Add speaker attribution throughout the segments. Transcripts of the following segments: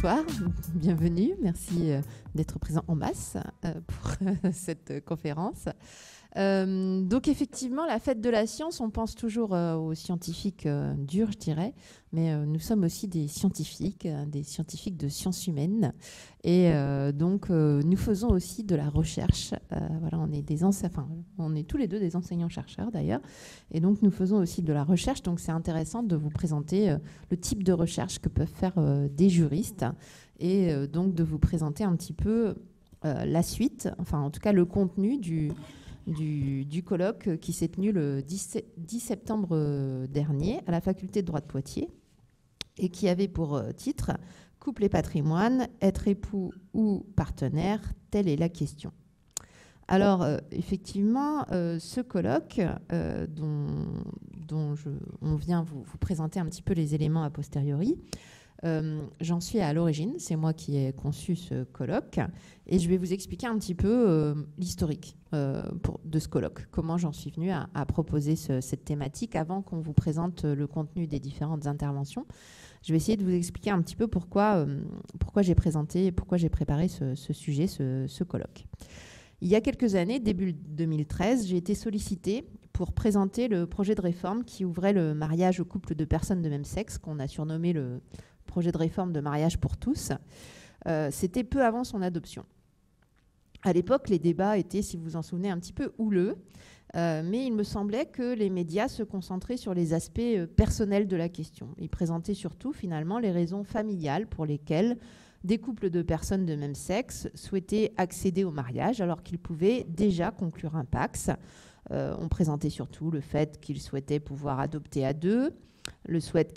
Speaker 1: Bonsoir, bienvenue. Merci d'être présent en masse pour cette conférence. Donc effectivement, la fête de la science, on pense toujours aux scientifiques durs, je dirais, mais nous sommes aussi des scientifiques de sciences humaines. Et donc, nous faisons aussi de la recherche. Voilà, on est tous les deux des enseignants-chercheurs d'ailleurs. Et donc, nous faisons aussi de la recherche. Donc, c'est intéressant de vous présenter le type de recherche que peuvent faire des juristes et donc de vous présenter un petit peu la suite, enfin en tout cas le contenu du colloque qui s'est tenu le 10 septembre dernier à la faculté de droit de Poitiers et qui avait pour titre « Couple et patrimoine, être époux ou partenaire, telle est la question ». Alors, effectivement, ce colloque dont on vient vous présenter un petit peu les éléments a posteriori, j'en suis à l'origine, c'est moi qui ai conçu ce colloque et je vais vous expliquer un petit peu l'historique de ce colloque, comment j'en suis venue à proposer cette thématique avant qu'on vous présente le contenu des différentes interventions. Je vais essayer de vous expliquer un petit peu pourquoi j'ai présenté, pourquoi j'ai préparé ce sujet, ce colloque. Il y a quelques années, début 2013, j'ai été sollicitée pour présenter le projet de réforme qui ouvrait le mariage aux couples de personnes de même sexe, qu'on a surnommé le projet de réforme de mariage pour tous. C'était peu avant son adoption. À l'époque, les débats étaient, si vous vous en souvenez, un petit peu houleux, mais il me semblait que les médias se concentraient sur les aspects personnels de la question. Ils présentaient surtout, finalement, les raisons familiales pour lesquelles des couples de personnes de même sexe souhaitaient accéder au mariage alors qu'ils pouvaient déjà conclure un PACS. On présentait surtout le fait qu'ils souhaitaient pouvoir adopter à deux, le fait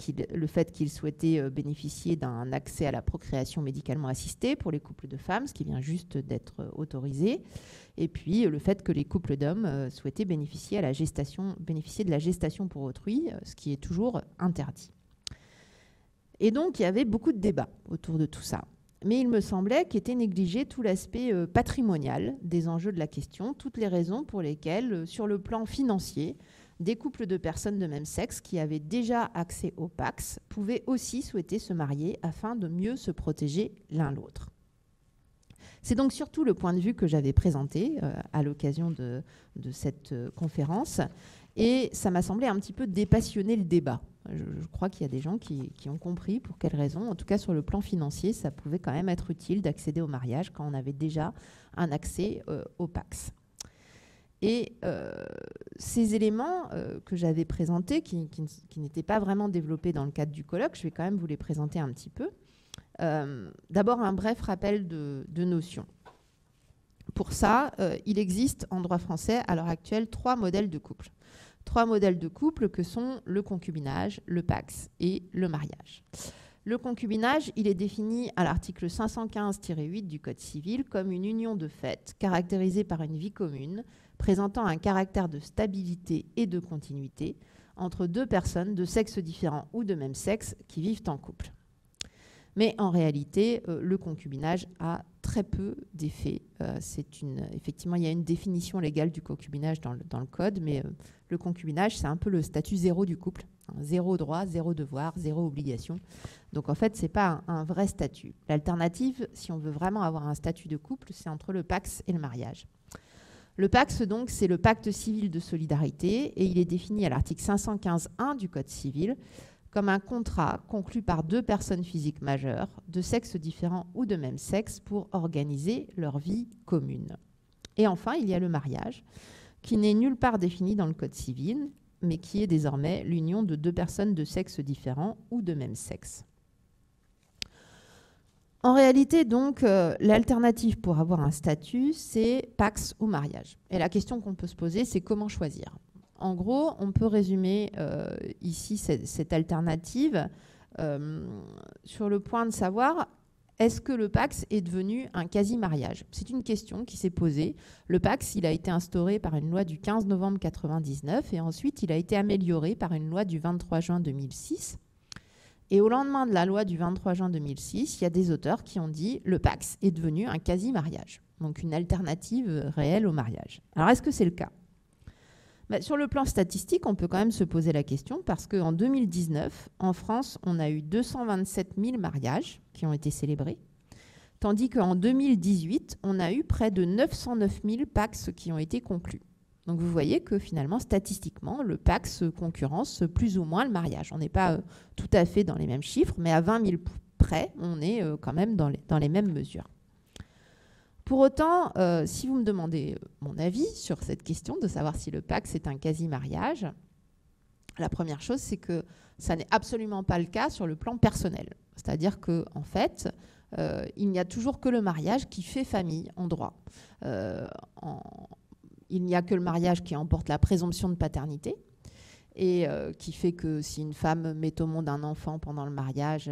Speaker 1: qu'ils souhaitaient bénéficier d'un accès à la procréation médicalement assistée pour les couples de femmes, ce qui vient juste d'être autorisé, et puis le fait que les couples d'hommes souhaitaient bénéficier de la gestation pour autrui, ce qui est toujours interdit. Et donc, il y avait beaucoup de débats autour de tout ça. Mais il me semblait qu'était négligé tout l'aspect patrimonial des enjeux de la question, toutes les raisons pour lesquelles, sur le plan financier, des couples de personnes de même sexe qui avaient déjà accès au PACS pouvaient aussi souhaiter se marier afin de mieux se protéger l'un l'autre. C'est donc surtout le point de vue que j'avais présenté à l'occasion de cette conférence, et ça m'a semblé un petit peu dépassionner le débat. Je crois qu'il y a des gens qui ont compris pour quelles raisons. En tout cas, sur le plan financier, ça pouvait quand même être utile d'accéder au mariage quand on avait déjà un accès au PACS. Et ces éléments que j'avais présentés, qui n'étaient pas vraiment développés dans le cadre du colloque, je vais quand même vous les présenter un petit peu. D'abord, un bref rappel de notions. Pour ça, il existe en droit français, à l'heure actuelle, 3 modèles de couple. 3 modèles de couple que sont le concubinage, le PACS et le mariage. Le concubinage, il est défini à l'article 515-8 du Code civil comme une union de fait caractérisée par une vie commune, présentant un caractère de stabilité et de continuité entre 2 personnes de sexe différent ou de même sexe qui vivent en couple. Mais en réalité, le concubinage a très peu d'effets. Effectivement, il y a une définition légale du concubinage dans le code, mais le concubinage, c'est un peu le statut zéro du couple. 0 droit, 0 devoir, 0 obligation. Donc en fait, ce n'est pas un vrai statut. L'alternative, si on veut vraiment avoir un statut de couple, c'est entre le PACS et le mariage. Le PACS, donc, c'est le pacte civil de solidarité et il est défini à l'article 515.1 du Code civil comme un contrat conclu par 2 personnes physiques majeures, de sexe différent ou de même sexe, pour organiser leur vie commune. Et enfin, il y a le mariage, qui n'est nulle part défini dans le Code civil, mais qui est désormais l'union de 2 personnes de sexe différent ou de même sexe. En réalité, donc, l'alternative pour avoir un statut, c'est PACS ou mariage. Et la question qu'on peut se poser, c'est comment choisir ? En gros, on peut résumer ici cette alternative sur le point de savoir est-ce que le PACS est devenu un quasi-mariage ? C'est une question qui s'est posée. Le PACS, il a été instauré par une loi du 15 novembre 1999 et ensuite il a été amélioré par une loi du 23 juin 2006. Et au lendemain de la loi du 23 juin 2006, il y a des auteurs qui ont dit le PACS est devenu un quasi-mariage, donc une alternative réelle au mariage. Alors est-ce que c'est le cas ? Sur le plan statistique, on peut quand même se poser la question parce qu'en 2019, en France, on a eu 227 000 mariages qui ont été célébrés, tandis qu'en 2018, on a eu près de 909 000 PACS qui ont été conclus. Donc vous voyez que finalement, statistiquement, le PACS concurrence plus ou moins le mariage. On n'est pas tout à fait dans les mêmes chiffres, mais à 20 000 près, on est quand même dans les mêmes mesures. Pour autant, si vous me demandez mon avis sur cette question de savoir si le PACS est un quasi-mariage, la première chose, c'est que ça n'est absolument pas le cas sur le plan personnel. C'est-à-dire qu'en fait, il n'y a toujours que le mariage qui fait famille en droit. Il n'y a que le mariage qui emporte la présomption de paternité et qui fait que si une femme met au monde un enfant pendant le mariage,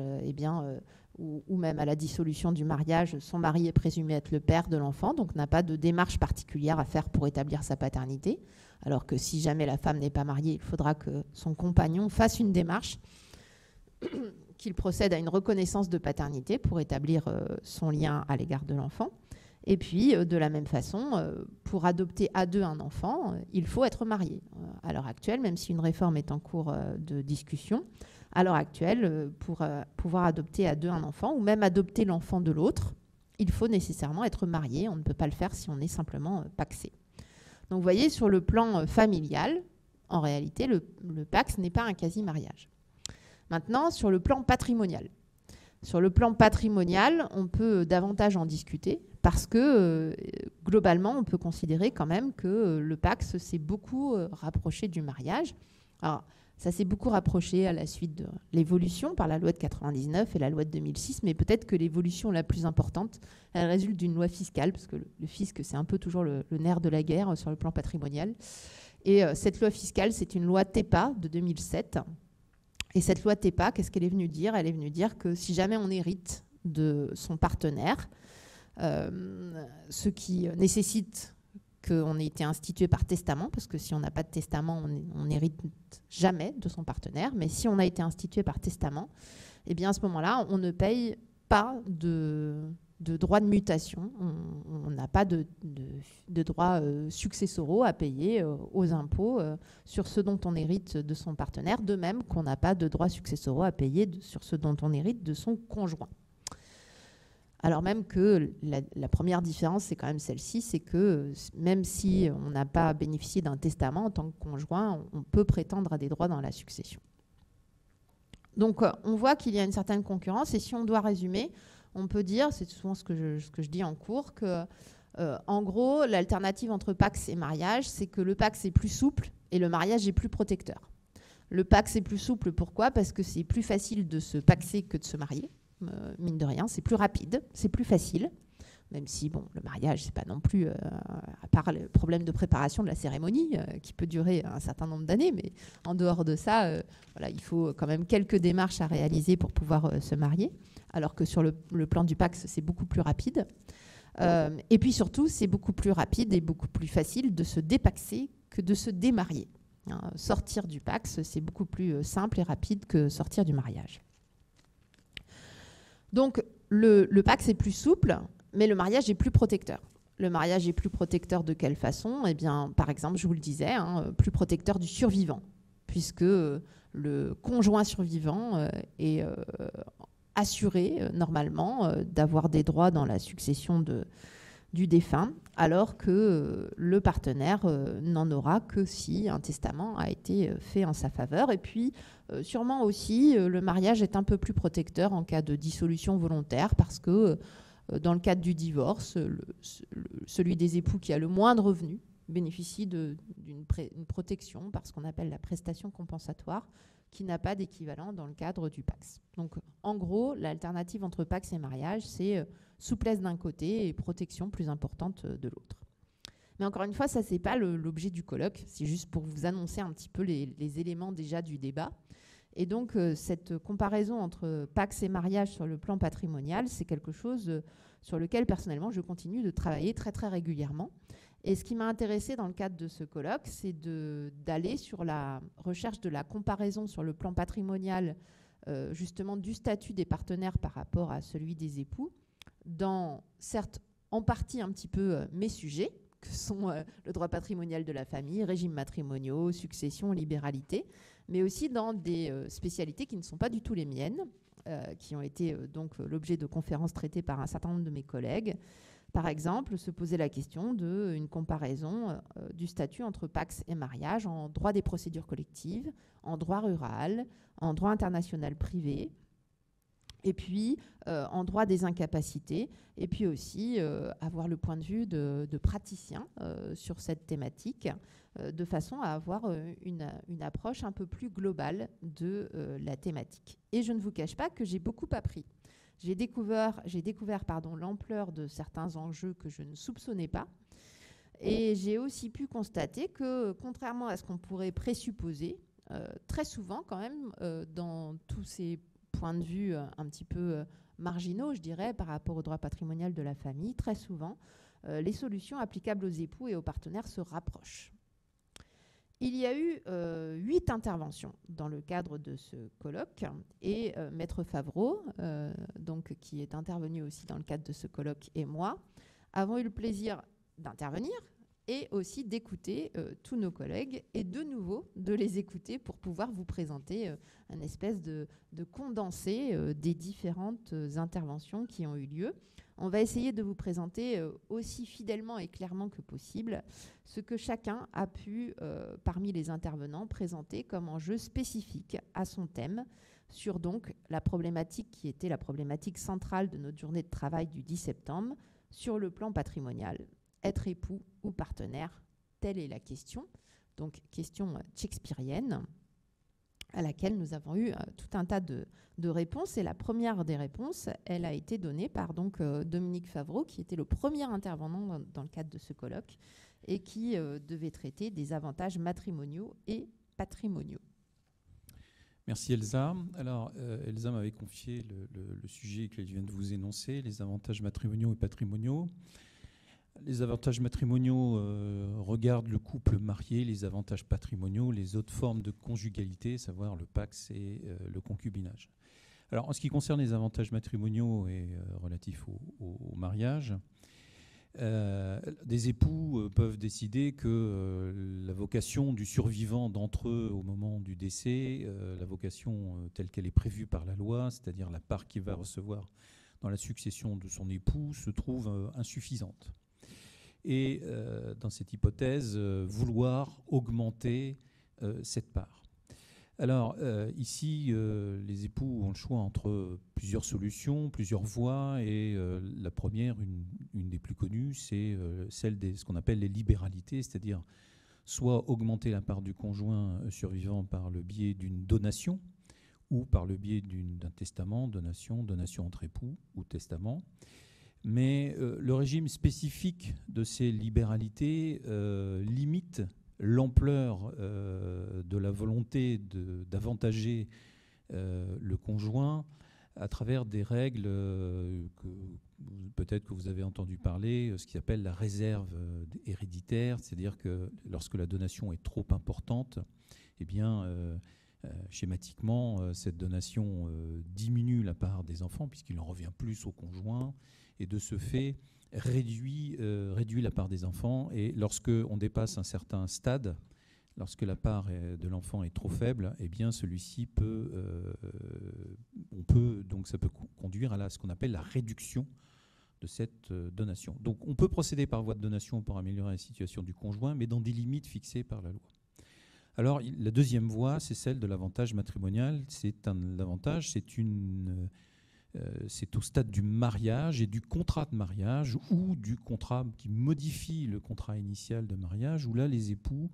Speaker 1: ou même à la dissolution du mariage, son mari est présumé être le père de l'enfant, donc n'a pas de démarche particulière à faire pour établir sa paternité. Alors que si jamais la femme n'est pas mariée, il faudra que son compagnon fasse une démarche, qu'il procède à une reconnaissance de paternité pour établir son lien à l'égard de l'enfant. Et puis, de la même façon, pour adopter à deux un enfant, il faut être marié. À l'heure actuelle, même si une réforme est en cours de discussion, à l'heure actuelle, pour pouvoir adopter à deux un enfant, ou même adopter l'enfant de l'autre, il faut nécessairement être marié. On ne peut pas le faire si on est simplement pacsé. Donc vous voyez, sur le plan familial, en réalité, le PACS n'est pas un quasi-mariage. Maintenant, sur le plan patrimonial. Sur le plan patrimonial, on peut davantage en discuter parce que globalement, on peut considérer quand même que le PACS s'est beaucoup rapproché du mariage. Alors, ça s'est beaucoup rapproché à la suite de l'évolution par la loi de 99 et la loi de 2006, mais peut-être que l'évolution la plus importante, elle résulte d'une loi fiscale, parce que le fisc, c'est un peu toujours le nerf de la guerre sur le plan patrimonial. Et cette loi fiscale, c'est une loi TEPA de 2007. Et cette loi TEPA, qu'est-ce qu'elle est venue dire? Elle est venue dire que si jamais on hérite de son partenaire, ce qui nécessite qu'on ait été institué par testament, parce que si on n'a pas de testament, on n'hérite jamais de son partenaire. Mais si on a été institué par testament, eh bien à ce moment-là, on ne paye pas de droits de mutation. On n'a pas de droits successoraux à payer aux impôts sur ce dont on hérite de son partenaire, de même qu'on n'a pas de droits successoraux à payer sur ce dont on hérite de son conjoint. Alors même que la première différence, c'est quand même celle-ci, c'est que même si on n'a pas bénéficié d'un testament en tant que conjoint, on peut prétendre à des droits dans la succession. Donc on voit qu'il y a une certaine concurrence, et si on doit résumer, on peut dire, c'est souvent ce que je dis en cours, que en gros, l'alternative entre PACS et mariage, c'est que le PACS est plus souple et le mariage est plus protecteur. Le PACS est plus souple, pourquoi? Parce que c'est plus facile de se paxer que de se marier. Mine de rien, c'est plus rapide, c'est plus facile, même si bon, le mariage, c'est pas non plus, à part le problème de préparation de la cérémonie, qui peut durer un certain nombre d'années, mais en dehors de ça, voilà, il faut quand même quelques démarches à réaliser pour pouvoir se marier, alors que sur le plan du PACS, c'est beaucoup plus rapide. Et puis surtout, c'est beaucoup plus rapide et beaucoup plus facile de se dépaxer que de se démarier. Sortir du PACS, c'est beaucoup plus simple et rapide que sortir du mariage. Donc, le PACS est plus souple, mais le mariage est plus protecteur. Le mariage est plus protecteur de quelle façon? Eh bien, par exemple, je vous le disais, plus protecteur du survivant, puisque le conjoint survivant est assuré, normalement, d'avoir des droits dans la succession du défunt, alors que le partenaire n'en aura que si un testament a été fait en sa faveur. Et puis, sûrement aussi, le mariage est un peu plus protecteur en cas de dissolution volontaire, parce que dans le cadre du divorce, celui des époux qui a le moins de revenus bénéficie d'une protection par ce qu'on appelle la prestation compensatoire, qui n'a pas d'équivalent dans le cadre du PACS. Donc, en gros, l'alternative entre PACS et mariage, c'est souplesse d'un côté et protection plus importante de l'autre. Mais encore une fois, ça, c'est pas l'objet du colloque, c'est juste pour vous annoncer un petit peu les éléments déjà du débat. Et donc, cette comparaison entre PACS et mariage sur le plan patrimonial, c'est quelque chose sur lequel, personnellement, je continue de travailler très, très régulièrement. Et ce qui m'a intéressé dans le cadre de ce colloque, c'est d'aller sur la recherche de la comparaison sur le plan patrimonial, justement du statut des partenaires par rapport à celui des époux, dans, certes, en partie un petit peu mes sujets, que sont le droit patrimonial de la famille, régimes matrimoniaux, succession, libéralité, mais aussi dans des spécialités qui ne sont pas du tout les miennes, qui ont été donc l'objet de conférences traitées par un certain nombre de mes collègues. Par exemple, se poser la question d'une comparaison du statut entre Pacs et mariage en droit des procédures collectives, en droit rural, en droit international privé, et puis en droit des incapacités, et puis aussi avoir le point de vue de praticiens sur cette thématique, de façon à avoir une approche un peu plus globale de la thématique. Et je ne vous cache pas que j'ai beaucoup appris. J'ai découvert l'ampleur de certains enjeux que je ne soupçonnais pas. Et j'ai aussi pu constater que, contrairement à ce qu'on pourrait présupposer, très souvent quand même, dans tous ces points de vue un petit peu marginaux, je dirais, par rapport au droit patrimonial de la famille, très souvent, les solutions applicables aux époux et aux partenaires se rapprochent. Il y a eu 8 interventions dans le cadre de ce colloque et Maître Favreau, donc, qui est intervenu aussi dans le cadre de ce colloque, et moi, avons eu le plaisir d'intervenir et aussi d'écouter tous nos collègues et de nouveau de les écouter pour pouvoir vous présenter un espèce de condensé des différentes interventions qui ont eu lieu. On va essayer de vous présenter aussi fidèlement et clairement que possible ce que chacun a pu, parmi les intervenants, présenter comme enjeu spécifique à son thème sur donc la problématique qui était la problématique centrale de notre journée de travail du 10 septembre sur le plan patrimonial. Être époux ou partenaire, telle est la question. Donc, question shakespearienne, à laquelle nous avons eu tout un tas de réponses. Et la première des réponses, elle a été donnée par donc, Dominique Favreau, qui était le premier intervenant dans le cadre de ce colloque et qui devait traiter des avantages matrimoniaux et patrimoniaux.
Speaker 2: Merci Elsa. Alors, Elsa m'avait confié le sujet qu'elle vient de vous énoncer, les avantages matrimoniaux et patrimoniaux. Les avantages matrimoniaux regardent le couple marié, les avantages patrimoniaux, les autres formes de conjugalité, savoir le pax et le concubinage. Alors, en ce qui concerne les avantages matrimoniaux et relatifs au mariage, des époux peuvent décider que la vocation du survivant d'entre eux au moment du décès, la vocation telle qu'elle est prévue par la loi, c'est-à-dire la part qu'il va recevoir dans la succession de son époux, se trouve insuffisante. Et dans cette hypothèse, vouloir augmenter cette part. Alors ici, les époux ont le choix entre plusieurs solutions, plusieurs voies, et la première, une des plus connues, c'est celle de ce qu'on appelle les libéralités, c'est-à-dire soit augmenter la part du conjoint survivant par le biais d'une donation, ou par le biais d'un testament, donation entre époux ou testament. Mais le régime spécifique de ces libéralités limite l'ampleur de la volonté d'avantager le conjoint à travers des règles peut-être que vous avez entendu parler, ce qui s'appelle la réserve héréditaire, c'est-à-dire que lorsque la donation est trop importante, eh bien, schématiquement, cette donation diminue la part des enfants puisqu'il en revient plus au conjoint, et de ce fait réduit la part des enfants. Et lorsque on dépasse un certain stade, lorsque la part de l'enfant est trop faible, eh bien celui-ci ça peut conduire à ce qu'on appelle la réduction de cette donation. Donc on peut procéder par voie de donation pour améliorer la situation du conjoint, mais dans des limites fixées par la loi. Alors la deuxième voie, c'est celle de l'avantage matrimonial. C'est un avantage, c'est au stade du mariage et du contrat de mariage ou du contrat qui modifie le contrat initial de mariage, où là les époux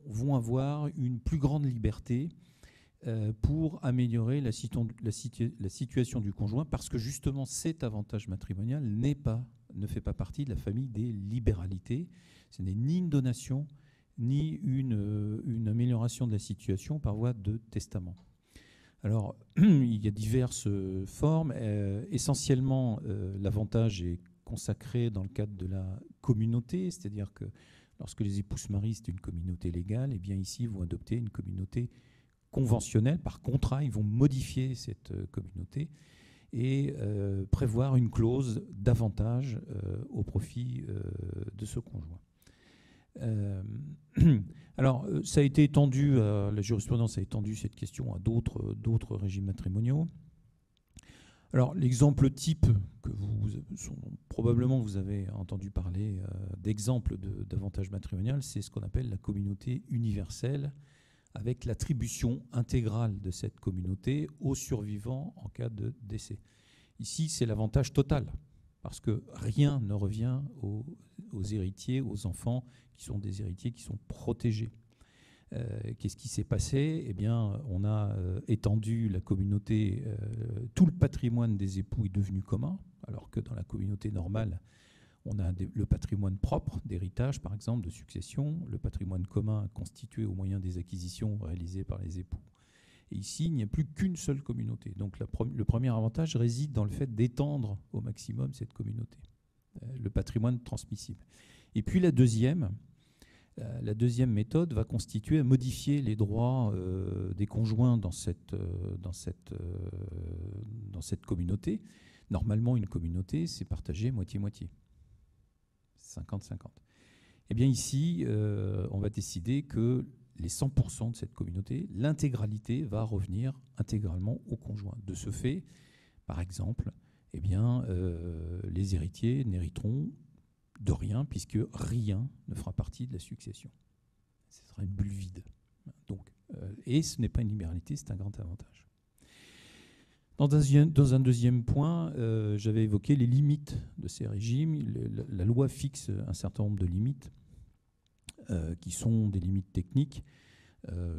Speaker 2: vont avoir une plus grande liberté pour améliorer la situation du conjoint, parce que justement cet avantage matrimonial ne fait pas partie de la famille des libéralités. Ce n'est ni une donation, ni une amélioration de la situation par voie de testament. Alors, il y a diverses formes. Essentiellement, l'avantage est consacré dans le cadre de la communauté, c'est-à-dire que lorsque les époux se marient, c'est une communauté légale, et bien ici, ils vont adopter une communauté conventionnelle. Par contrat, ils vont modifier cette communauté. et prévoir une clause d'avantage au profit de ce conjoint. Alors, ça a été étendu, la jurisprudence a étendu cette question à d'autres régimes matrimoniaux. Alors, l'exemple type que probablement vous avez entendu parler d'exemple d'avantage matrimonial, c'est ce qu'on appelle la communauté universelle, avec l'attribution intégrale de cette communauté aux survivants en cas de décès. Ici, c'est l'avantage total, parce que rien ne revient aux héritiers, aux enfants qui sont des héritiers qui sont protégés. Qu'est-ce qui s'est passé? Eh bien, on a étendu la communauté, tout le patrimoine des époux est devenu commun, alors que dans la communauté normale, on a le patrimoine propre d'héritage, par exemple, de succession, le patrimoine commun constitué au moyen des acquisitions réalisées par les époux. Et ici, il n'y a plus qu'une seule communauté. Donc le premier avantage réside dans le fait d'étendre au maximum cette communauté, le patrimoine transmissible. Et puis la deuxième méthode va constituer à modifier les droits des conjoints dans cette communauté. Normalement, une communauté, c'est partagé moitié-moitié. 50-50. Eh bien ici, on va décider que les 100% de cette communauté, l'intégralité va revenir intégralement au conjoint. De ce fait, par exemple, eh bien, les héritiers n'hériteront de rien, puisque rien ne fera partie de la succession. Ce sera une bulle vide. Donc, et ce n'est pas une libéralité, c'est un grand avantage. Dans un deuxième point, j'avais évoqué les limites de ces régimes. La loi fixe un certain nombre de limites qui sont des limites techniques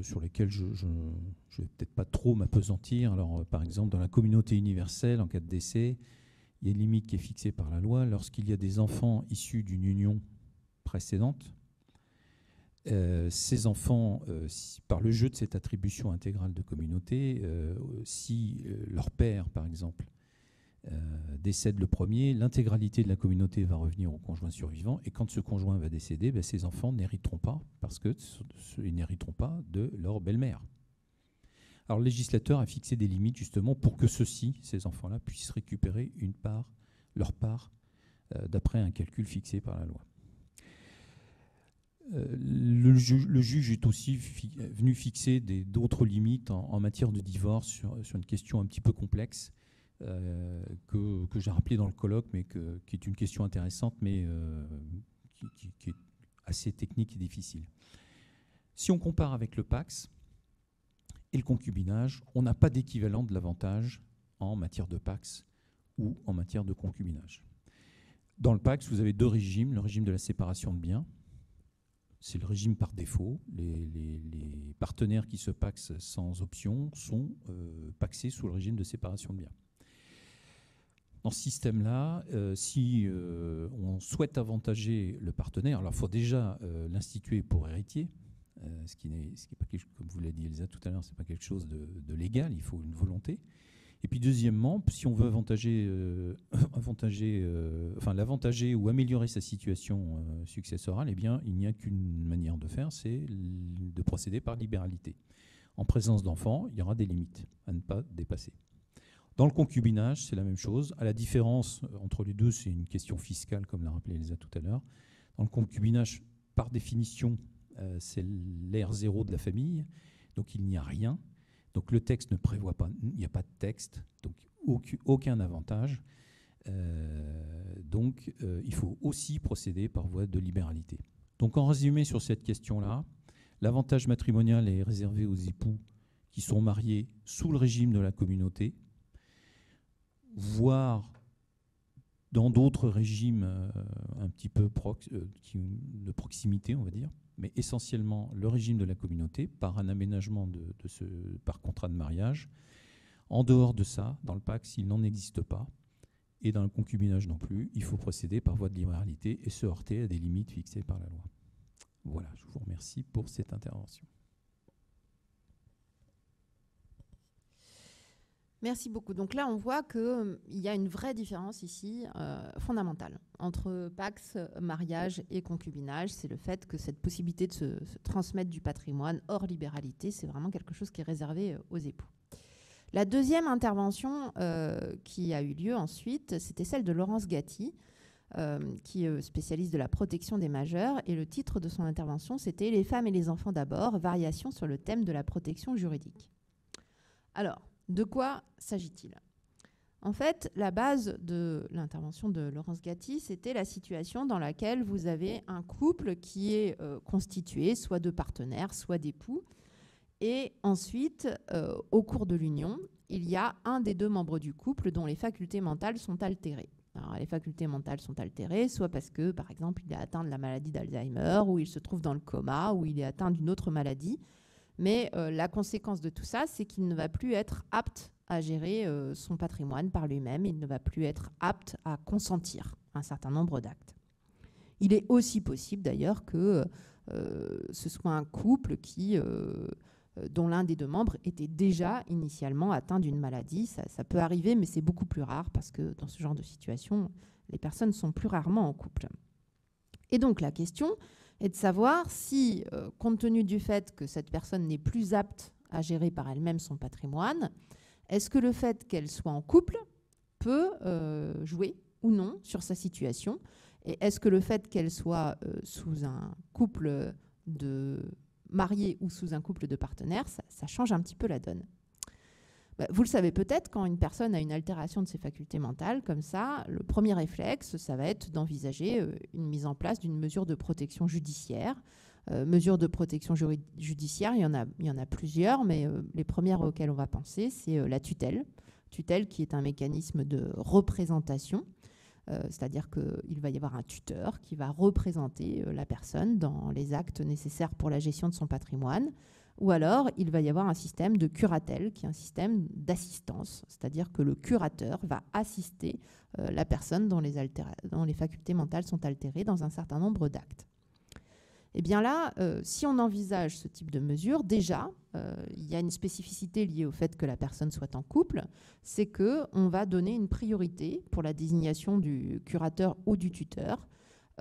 Speaker 2: sur lesquelles je ne vais peut-être pas trop m'appesantir. Alors, par exemple, dans la communauté universelle, en cas de décès, il y a une limite qui est fixée par la loi. Lorsqu'il y a des enfants issus d'une union précédente, ces enfants, par le jeu de cette attribution intégrale de communauté, si leur père, par exemple, décède le premier, l'intégralité de la communauté va revenir au conjoint survivant, et quand ce conjoint va décéder, ces enfants n'hériteront pas, parce qu'ils n'hériteront pas de leur belle-mère. Alors le législateur a fixé des limites justement pour que ces enfants-là, puissent récupérer leur part, d'après un calcul fixé par la loi. Le juge est aussi venu fixer d'autres limites en matière de divorce sur une question un petit peu complexe que j'ai rappelée dans le colloque, mais qui est une question intéressante, mais qui est assez technique et difficile. Si on compare avec le PACS et le concubinage, on n'a pas d'équivalent de l'avantage en matière de PACS ou en matière de concubinage. Dans le PACS, vous avez deux régimes, le régime de la séparation de biens. C'est le régime par défaut. Les partenaires qui se pacsent sans option sont pacsés sous le régime de séparation de biens. Dans ce système-là, si on souhaite avantager le partenaire, alors il faut déjà l'instituer pour héritier, ce qui n'est pas quelque chose, comme vous l'a dit Elsa tout à l'heure, ce n'est pas quelque chose de légal, il faut une volonté. Et puis deuxièmement, si on veut l'avantager ou améliorer sa situation successorale, eh bien, il n'y a qu'une manière de faire, c'est de procéder par libéralité. En présence d'enfants, il y aura des limites à ne pas dépasser. Dans le concubinage, c'est la même chose. À la différence entre les deux, c'est une question fiscale, comme l'a rappelé Elsa tout à l'heure. Dans le concubinage, par définition, c'est l'ère zéro de la famille, donc il n'y a rien. Donc le texte ne prévoit pas, il n'y a pas de texte, donc aucun avantage. Donc il faut aussi procéder par voie de libéralité. Donc en résumé sur cette question-là, l'avantage matrimonial est réservé aux époux qui sont mariés sous le régime de la communauté, voire dans d'autres régimes un petit peu de proximité, on va dire, mais essentiellement le régime de la communauté par un aménagement par contrat de mariage. En dehors de ça, dans le PACS, il n'en existe pas, et dans le concubinage non plus, il faut procéder par voie de libéralité et se heurter à des limites fixées par la loi. Voilà, je vous remercie pour cette intervention.
Speaker 1: Merci beaucoup. Donc là, on voit qu'il y a une vraie différence ici fondamentale entre PACS, mariage et concubinage. C'est le fait que cette possibilité de se transmettre du patrimoine hors libéralité, c'est vraiment quelque chose qui est réservé aux époux. La deuxième intervention qui a eu lieu ensuite, c'était celle de Laurence Gatti, qui est spécialiste de la protection des majeurs. Et le titre de son intervention, c'était « Les femmes et les enfants d'abord, variation sur le thème de la protection juridique ». Alors, de quoi s'agit-il ? En fait, la base de l'intervention de Laurence Gatti, c'était la situation dans laquelle vous avez un couple qui est constitué soit de partenaires, soit d'époux. Et ensuite, au cours de l'union, il y a un des deux membres du couple dont les facultés mentales sont altérées. Alors, les facultés mentales sont altérées, soit parce que, par exemple, il est atteint de la maladie d'Alzheimer, ou il se trouve dans le coma, ou il est atteint d'une autre maladie. Mais la conséquence de tout ça, c'est qu'il ne va plus être apte à gérer son patrimoine par lui-même. Il ne va plus être apte à consentir un certain nombre d'actes. Il est aussi possible d'ailleurs que ce soit un couple dont l'un des deux membres était déjà initialement atteint d'une maladie. Ça peut arriver, mais c'est beaucoup plus rare parce que dans ce genre de situation, les personnes sont plus rarement en couple. Et donc la question est de savoir si, compte tenu du fait que cette personne n'est plus apte à gérer par elle-même son patrimoine, est-ce que le fait qu'elle soit en couple peut jouer ou non sur sa situation ? Et est-ce que le fait qu'elle soit sous un couple de mariés ou sous un couple de partenaires, ça change un petit peu la donne ? Vous le savez peut-être, quand une personne a une altération de ses facultés mentales, comme ça, le premier réflexe, ça va être d'envisager une mise en place d'une mesure de protection judiciaire. Mesures de protection judiciaire, il y en a plusieurs, mais les premières auxquelles on va penser, c'est la tutelle. Tutelle qui est un mécanisme de représentation, c'est-à-dire qu'il va y avoir un tuteur qui va représenter la personne dans les actes nécessaires pour la gestion de son patrimoine. Ou alors, il va y avoir un système de curatelle, qui est un système d'assistance, c'est-à-dire que le curateur va assister la personne dont les facultés mentales sont altérées dans un certain nombre d'actes. Eh bien là, si on envisage ce type de mesure, déjà, il y a une spécificité liée au fait que la personne soit en couple, c'est qu'on va donner une priorité pour la désignation du curateur ou du tuteur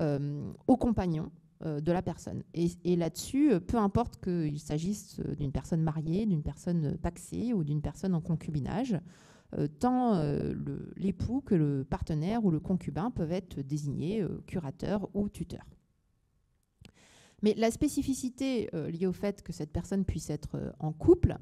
Speaker 1: au compagnon de la personne. Et là-dessus, peu importe qu'il s'agisse d'une personne mariée, d'une personne pacsée ou d'une personne en concubinage, tant l'époux que le partenaire ou le concubin peuvent être désignés curateur ou tuteur. Mais la spécificité liée au fait que cette personne puisse être en couple,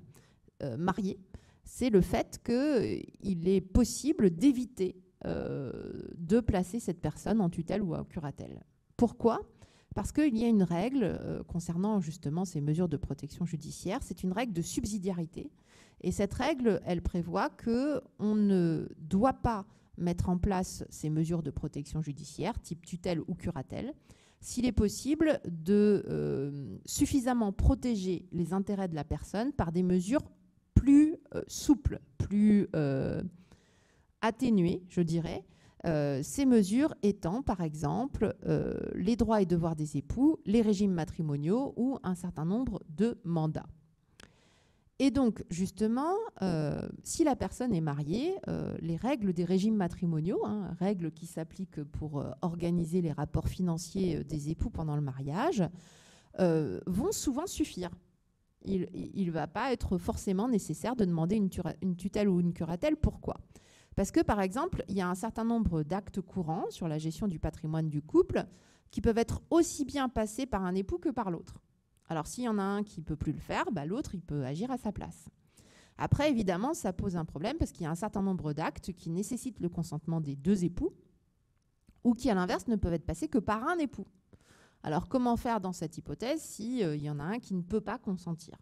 Speaker 1: mariée, c'est le fait qu'il est possible d'éviter de placer cette personne en tutelle ou en curatelle. Pourquoi ? Parce qu'il y a une règle concernant justement ces mesures de protection judiciaire, c'est une règle de subsidiarité. Et cette règle, elle prévoit qu'on ne doit pas mettre en place ces mesures de protection judiciaire, type tutelle ou curatelle, s'il est possible de suffisamment protéger les intérêts de la personne par des mesures plus souples, plus atténuées, je dirais. Ces mesures étant, par exemple, les droits et devoirs des époux, les régimes matrimoniaux ou un certain nombre de mandats. Et donc, justement, si la personne est mariée, les règles des régimes matrimoniaux, règles qui s'appliquent pour organiser les rapports financiers des époux pendant le mariage, vont souvent suffire. Il ne va pas être forcément nécessaire de demander une tutelle ou une curatelle. Pourquoi ? Parce que, par exemple, il y a un certain nombre d'actes courants sur la gestion du patrimoine du couple qui peuvent être aussi bien passés par un époux que par l'autre. Alors, s'il y en a un qui ne peut plus le faire, l'autre, il peut agir à sa place. Après, évidemment, ça pose un problème parce qu'il y a un certain nombre d'actes qui nécessitent le consentement des deux époux ou qui, à l'inverse, ne peuvent être passés que par un époux. Alors, comment faire dans cette hypothèse s'il y en a un qui ne peut pas consentir ?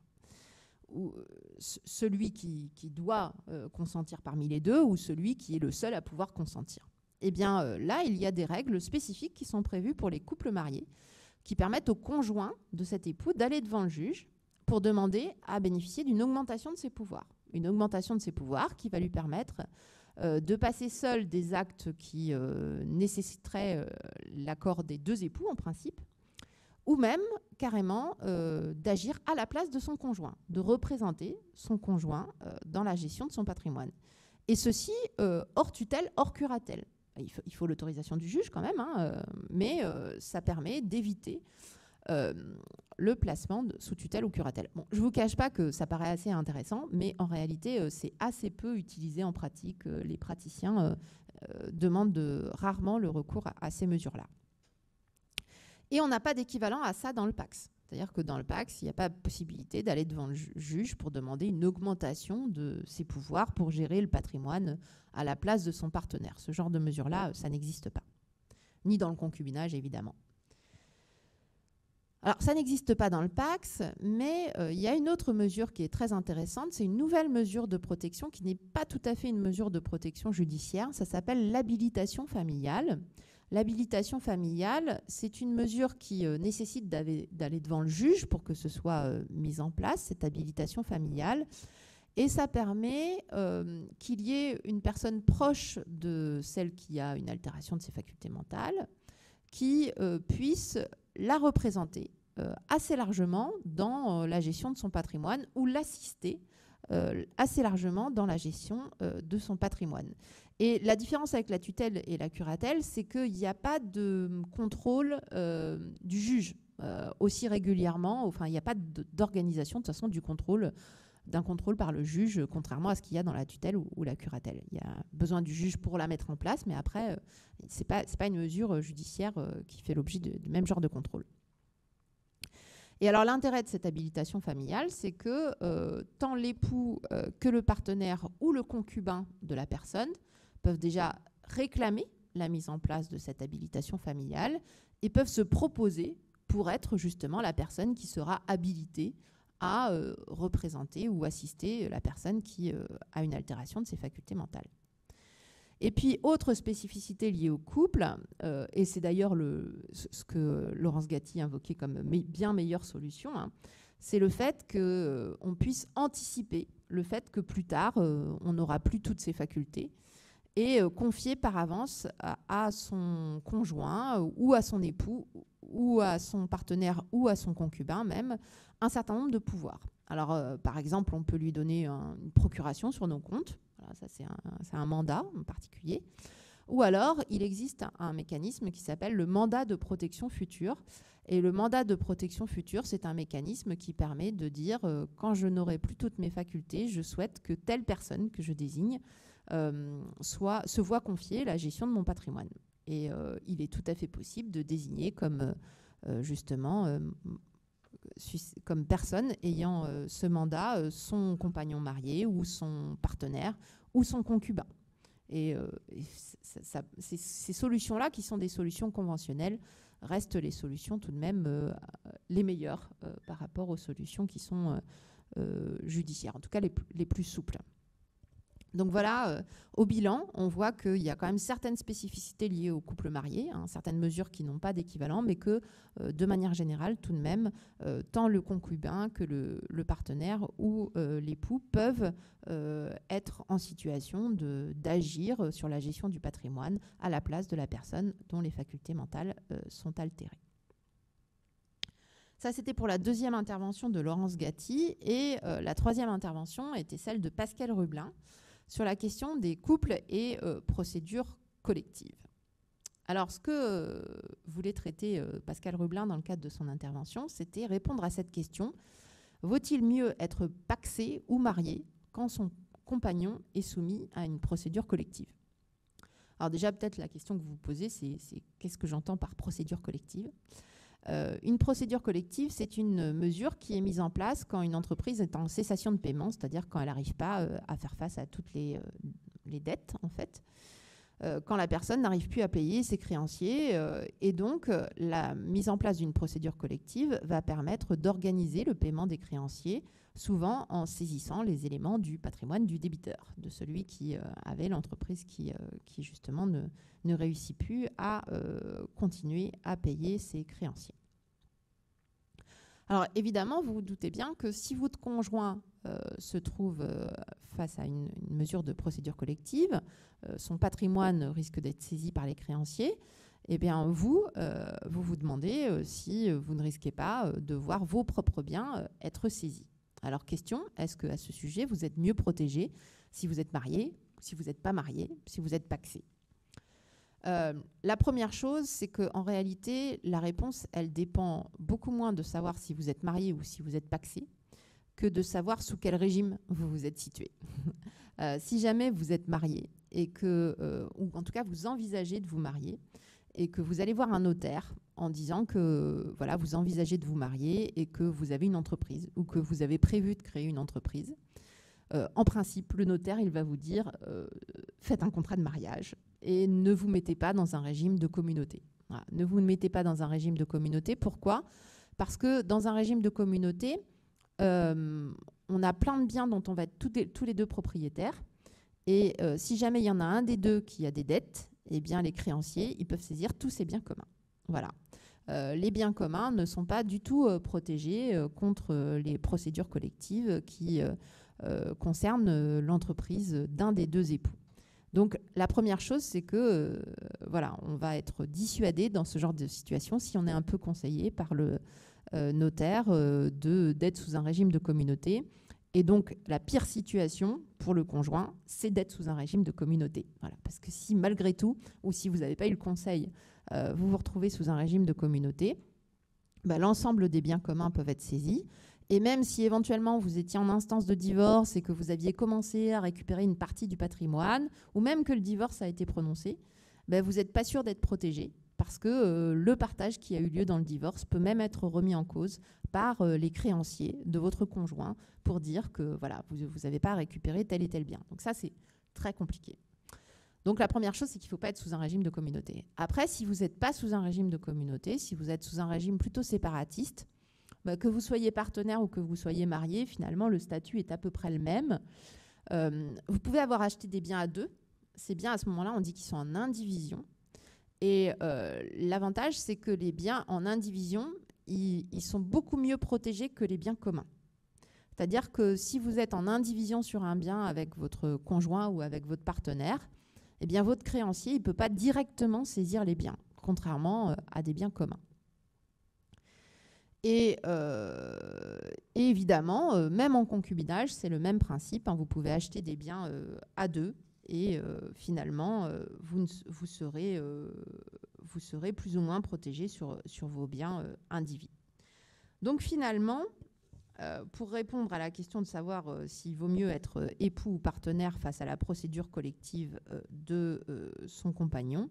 Speaker 1: Ou celui qui doit consentir parmi les deux ou celui qui est le seul à pouvoir consentir. Eh bien, là, il y a des règles spécifiques qui sont prévues pour les couples mariés qui permettent au conjoint de cet époux d'aller devant le juge pour demander à bénéficier d'une augmentation de ses pouvoirs. Une augmentation de ses pouvoirs qui va lui permettre de passer seul des actes qui nécessiteraient l'accord des deux époux en principe, ou même carrément d'agir à la place de son conjoint, de représenter son conjoint dans la gestion de son patrimoine. Et ceci hors tutelle, hors curatelle. Il faut l'autorisation du juge quand même, mais ça permet d'éviter le placement sous tutelle ou curatelle. Bon, je ne vous cache pas que ça paraît assez intéressant, mais en réalité, c'est assez peu utilisé en pratique. Les praticiens demandent rarement le recours à ces mesures-là. Et on n'a pas d'équivalent à ça dans le PACS. C'est-à-dire que dans le PACS, il n'y a pas possibilité d'aller devant le juge pour demander une augmentation de ses pouvoirs pour gérer le patrimoine à la place de son partenaire. Ce genre de mesure-là, ça n'existe pas. Ni dans le concubinage, évidemment. Alors, ça n'existe pas dans le PACS, mais il y a une autre mesure qui est très intéressante. C'est une nouvelle mesure de protection qui n'est pas tout à fait une mesure de protection judiciaire. Ça s'appelle l'habilitation familiale. L'habilitation familiale, c'est une mesure qui nécessite d'aller devant le juge pour que ce soit mis en place, cette habilitation familiale. Et ça permet qu'il y ait une personne proche de celle qui a une altération de ses facultés mentales qui puisse la représenter assez largement dans la gestion de son patrimoine ou l'assister assez largement dans la gestion de son patrimoine. Et la différence avec la tutelle et la curatelle, c'est qu'il n'y a pas de contrôle du juge aussi régulièrement. Enfin, il n'y a pas d'organisation de toute façon d'un contrôle par le juge, contrairement à ce qu'il y a dans la tutelle ou la curatelle. Il y a besoin du juge pour la mettre en place, mais après, ce n'est pas une mesure judiciaire qui fait l'objet du même genre de contrôle. Et alors l'intérêt de cette habilitation familiale, c'est que tant l'époux que le partenaire ou le concubin de la personne peuvent déjà réclamer la mise en place de cette habilitation familiale et peuvent se proposer pour être justement la personne qui sera habilitée à représenter ou assister la personne qui a une altération de ses facultés mentales. Et puis, autre spécificité liée au couple, et c'est d'ailleurs ce que Laurence Gatti invoquait comme bien meilleure solution, hein, c'est le fait qu'on puisse anticiper le fait que plus tard, on n'aura plus toutes ses facultés et confier par avance à son conjoint ou à son époux ou à son partenaire ou à son concubin même un certain nombre de pouvoirs. Alors, par exemple, on peut lui donner une procuration sur nos comptes. Voilà, ça, c'est un mandat en particulier. Ou alors, il existe un mécanisme qui s'appelle le mandat de protection future. Et le mandat de protection future, c'est un mécanisme qui permet de dire quand je n'aurai plus toutes mes facultés, je souhaite que telle personne que je désigne se voit confier la gestion de mon patrimoine. Et il est tout à fait possible de désigner comme justement comme personne ayant ce mandat son compagnon marié ou son partenaire ou son concubin. Et ces solutions-là, qui sont des solutions conventionnelles, restent les solutions tout de même les meilleures par rapport aux solutions qui sont judiciaires, en tout cas les plus souples. Donc voilà, au bilan, on voit qu'il y a quand même certaines spécificités liées au couple marié, hein, certaines mesures qui n'ont pas d'équivalent, mais que de manière générale, tout de même, tant le concubin que le partenaire ou l'époux peuvent être en situation d'agir sur la gestion du patrimoine à la place de la personne dont les facultés mentales sont altérées. Ça, c'était pour la deuxième intervention de Laurence Gatti. Et la troisième intervention était celle de Pascal Rublin, sur la question des couples et procédures collectives. Alors, ce que voulait traiter Pascal Rublin dans le cadre de son intervention, c'était répondre à cette question. Vaut-il mieux être pacsé ou marié quand son compagnon est soumis à une procédure collective? Alors déjà, peut-être la question que vous vous posez, c'est qu'est-ce que j'entends par procédure collective ? Une procédure collective, c'est une mesure qui est mise en place quand une entreprise est en cessation de paiement, c'est-à-dire quand elle n'arrive pas à faire face à toutes les dettes, en fait, quand la personne n'arrive plus à payer ses créanciers. Et donc, la mise en place d'une procédure collective va permettre d'organiser le paiement des créanciers, souvent en saisissant les éléments du patrimoine du débiteur, de celui qui avait l'entreprise qui justement ne réussit plus à continuer à payer ses créanciers. Alors évidemment, vous vous doutez bien que si votre conjoint se trouve face à une mesure de procédure collective, son patrimoine risque d'être saisi par les créanciers, eh bien vous vous demandez si vous ne risquez pas de voir vos propres biens être saisis. Alors question, est-ce qu'à ce sujet, vous êtes mieux protégé si vous êtes marié, si vous n'êtes pas marié, si vous êtes pacsé ? La première chose, c'est qu'en réalité, la réponse, elle dépend beaucoup moins de savoir si vous êtes marié ou si vous êtes pacsé que de savoir sous quel régime vous vous êtes situé. Si jamais vous êtes marié, et que, ou en tout cas vous envisagez de vous marier, et que vous allez voir un notaire en disant que voilà, vous envisagez de vous marier et que vous avez une entreprise ou que vous avez prévu de créer une entreprise, en principe, le notaire, il va vous dire faites un contrat de mariage et ne vous mettez pas dans un régime de communauté. Voilà. Ne vous mettez pas dans un régime de communauté. Pourquoi ? Parce que dans un régime de communauté, on a plein de biens dont on va être tous les deux propriétaires. Et si jamais il y en a un des deux qui a des dettes, eh bien, les créanciers, ils peuvent saisir tous ces biens communs. Voilà. Les biens communs ne sont pas du tout protégés contre les procédures collectives qui concernent l'entreprise d'un des deux époux. Donc, la première chose, c'est que voilà, on va être dissuadé dans ce genre de situation si on est un peu conseillé par le notaire d'être sous un régime de communauté. Et donc, la pire situation pour le conjoint, c'est d'être sous un régime de communauté. Voilà. Parce que si, malgré tout, ou si vous n'avez pas eu le conseil, vous vous retrouvez sous un régime de communauté, bah, l'ensemble des biens communs peuvent être saisis. Et même si éventuellement vous étiez en instance de divorce et que vous aviez commencé à récupérer une partie du patrimoine, ou même que le divorce a été prononcé, bah, vous n'êtes pas sûr d'être protégé. Parce que le partage qui a eu lieu dans le divorce peut même être remis en cause par les créanciers de votre conjoint pour dire que voilà, vous n'avez pas récupéré tel et tel bien. Donc ça, c'est très compliqué. Donc la première chose, c'est qu'il ne faut pas être sous un régime de communauté. Après, si vous n'êtes pas sous un régime de communauté, si vous êtes sous un régime plutôt séparatiste, bah, que vous soyez partenaire ou que vous soyez marié, finalement, le statut est à peu près le même. Vous pouvez avoir acheté des biens à deux. Ces biens, à ce moment-là, on dit qu'ils sont en indivision. Et l'avantage, c'est que les biens en indivision, ils sont beaucoup mieux protégés que les biens communs. C'est-à-dire que si vous êtes en indivision sur un bien avec votre conjoint ou avec votre partenaire, eh bien, votre créancier ne peut pas directement saisir les biens, contrairement à des biens communs. Et évidemment, même en concubinage, c'est le même principe. Hein, vous pouvez acheter des biens à deux. Et finalement, vous serez plus ou moins protégé sur vos biens indivis. Donc finalement, pour répondre à la question de savoir s'il vaut mieux être époux ou partenaire face à la procédure collective de son compagnon,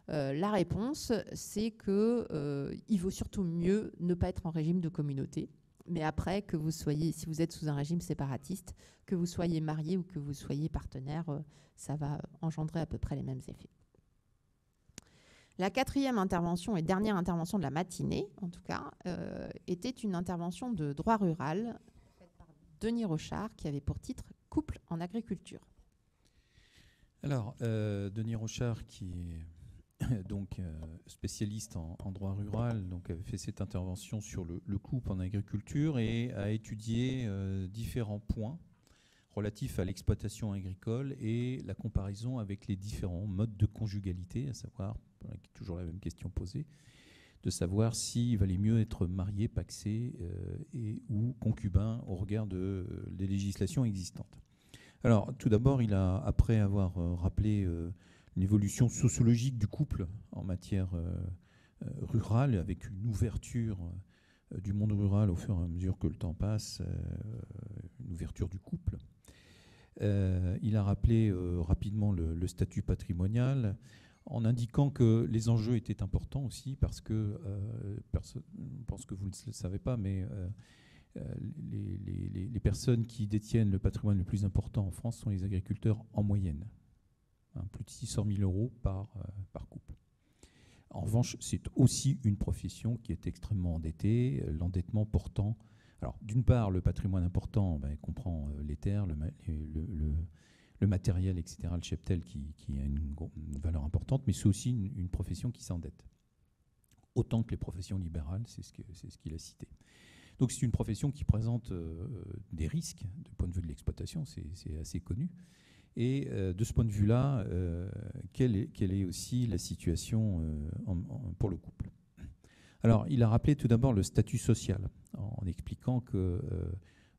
Speaker 1: la réponse, c'est qu'il vaut surtout mieux ne pas être en régime de communauté. Mais après, que vous soyez, si vous êtes sous un régime séparatiste, que vous soyez marié ou que vous soyez partenaire, ça va engendrer à peu près les mêmes effets. La quatrième intervention et dernière intervention de la matinée, en tout cas, était une intervention de droit rural faite par Denis Rochard, qui avait pour titre « Couple en agriculture ».
Speaker 2: Alors, Denis Rochard, qui est donc spécialiste en droit rural, donc avait fait cette intervention sur le couple en agriculture et a étudié différents points relatifs à l'exploitation agricole et la comparaison avec les différents modes de conjugalité, à savoir, toujours la même question posée, de savoir s'il valait mieux être marié, pacsé ou concubin au regard des législations existantes. Alors, tout d'abord, après avoir rappelé une évolution sociologique du couple en matière rurale, avec une ouverture du monde rural au fur et à mesure que le temps passe, une ouverture du couple. Il a rappelé rapidement le statut patrimonial en indiquant que les enjeux étaient importants aussi parce que, je pense que vous ne le savez pas, mais les personnes qui détiennent le patrimoine le plus important en France sont les agriculteurs en moyenne. Plus de 600 000 € par couple. En revanche, c'est aussi une profession qui est extrêmement endettée, l'endettement portant... Alors, d'une part, le patrimoine important comprend les terres, le matériel, etc., le cheptel qui a une valeur importante, mais c'est aussi une profession qui s'endette. Autant que les professions libérales, c'est ce qu'il a cité. Donc c'est une profession qui présente des risques du point de vue de l'exploitation, c'est assez connu. Et de ce point de vue-là, quelle est aussi la situation pour le couple? Alors, il a rappelé tout d'abord le statut social, en expliquant que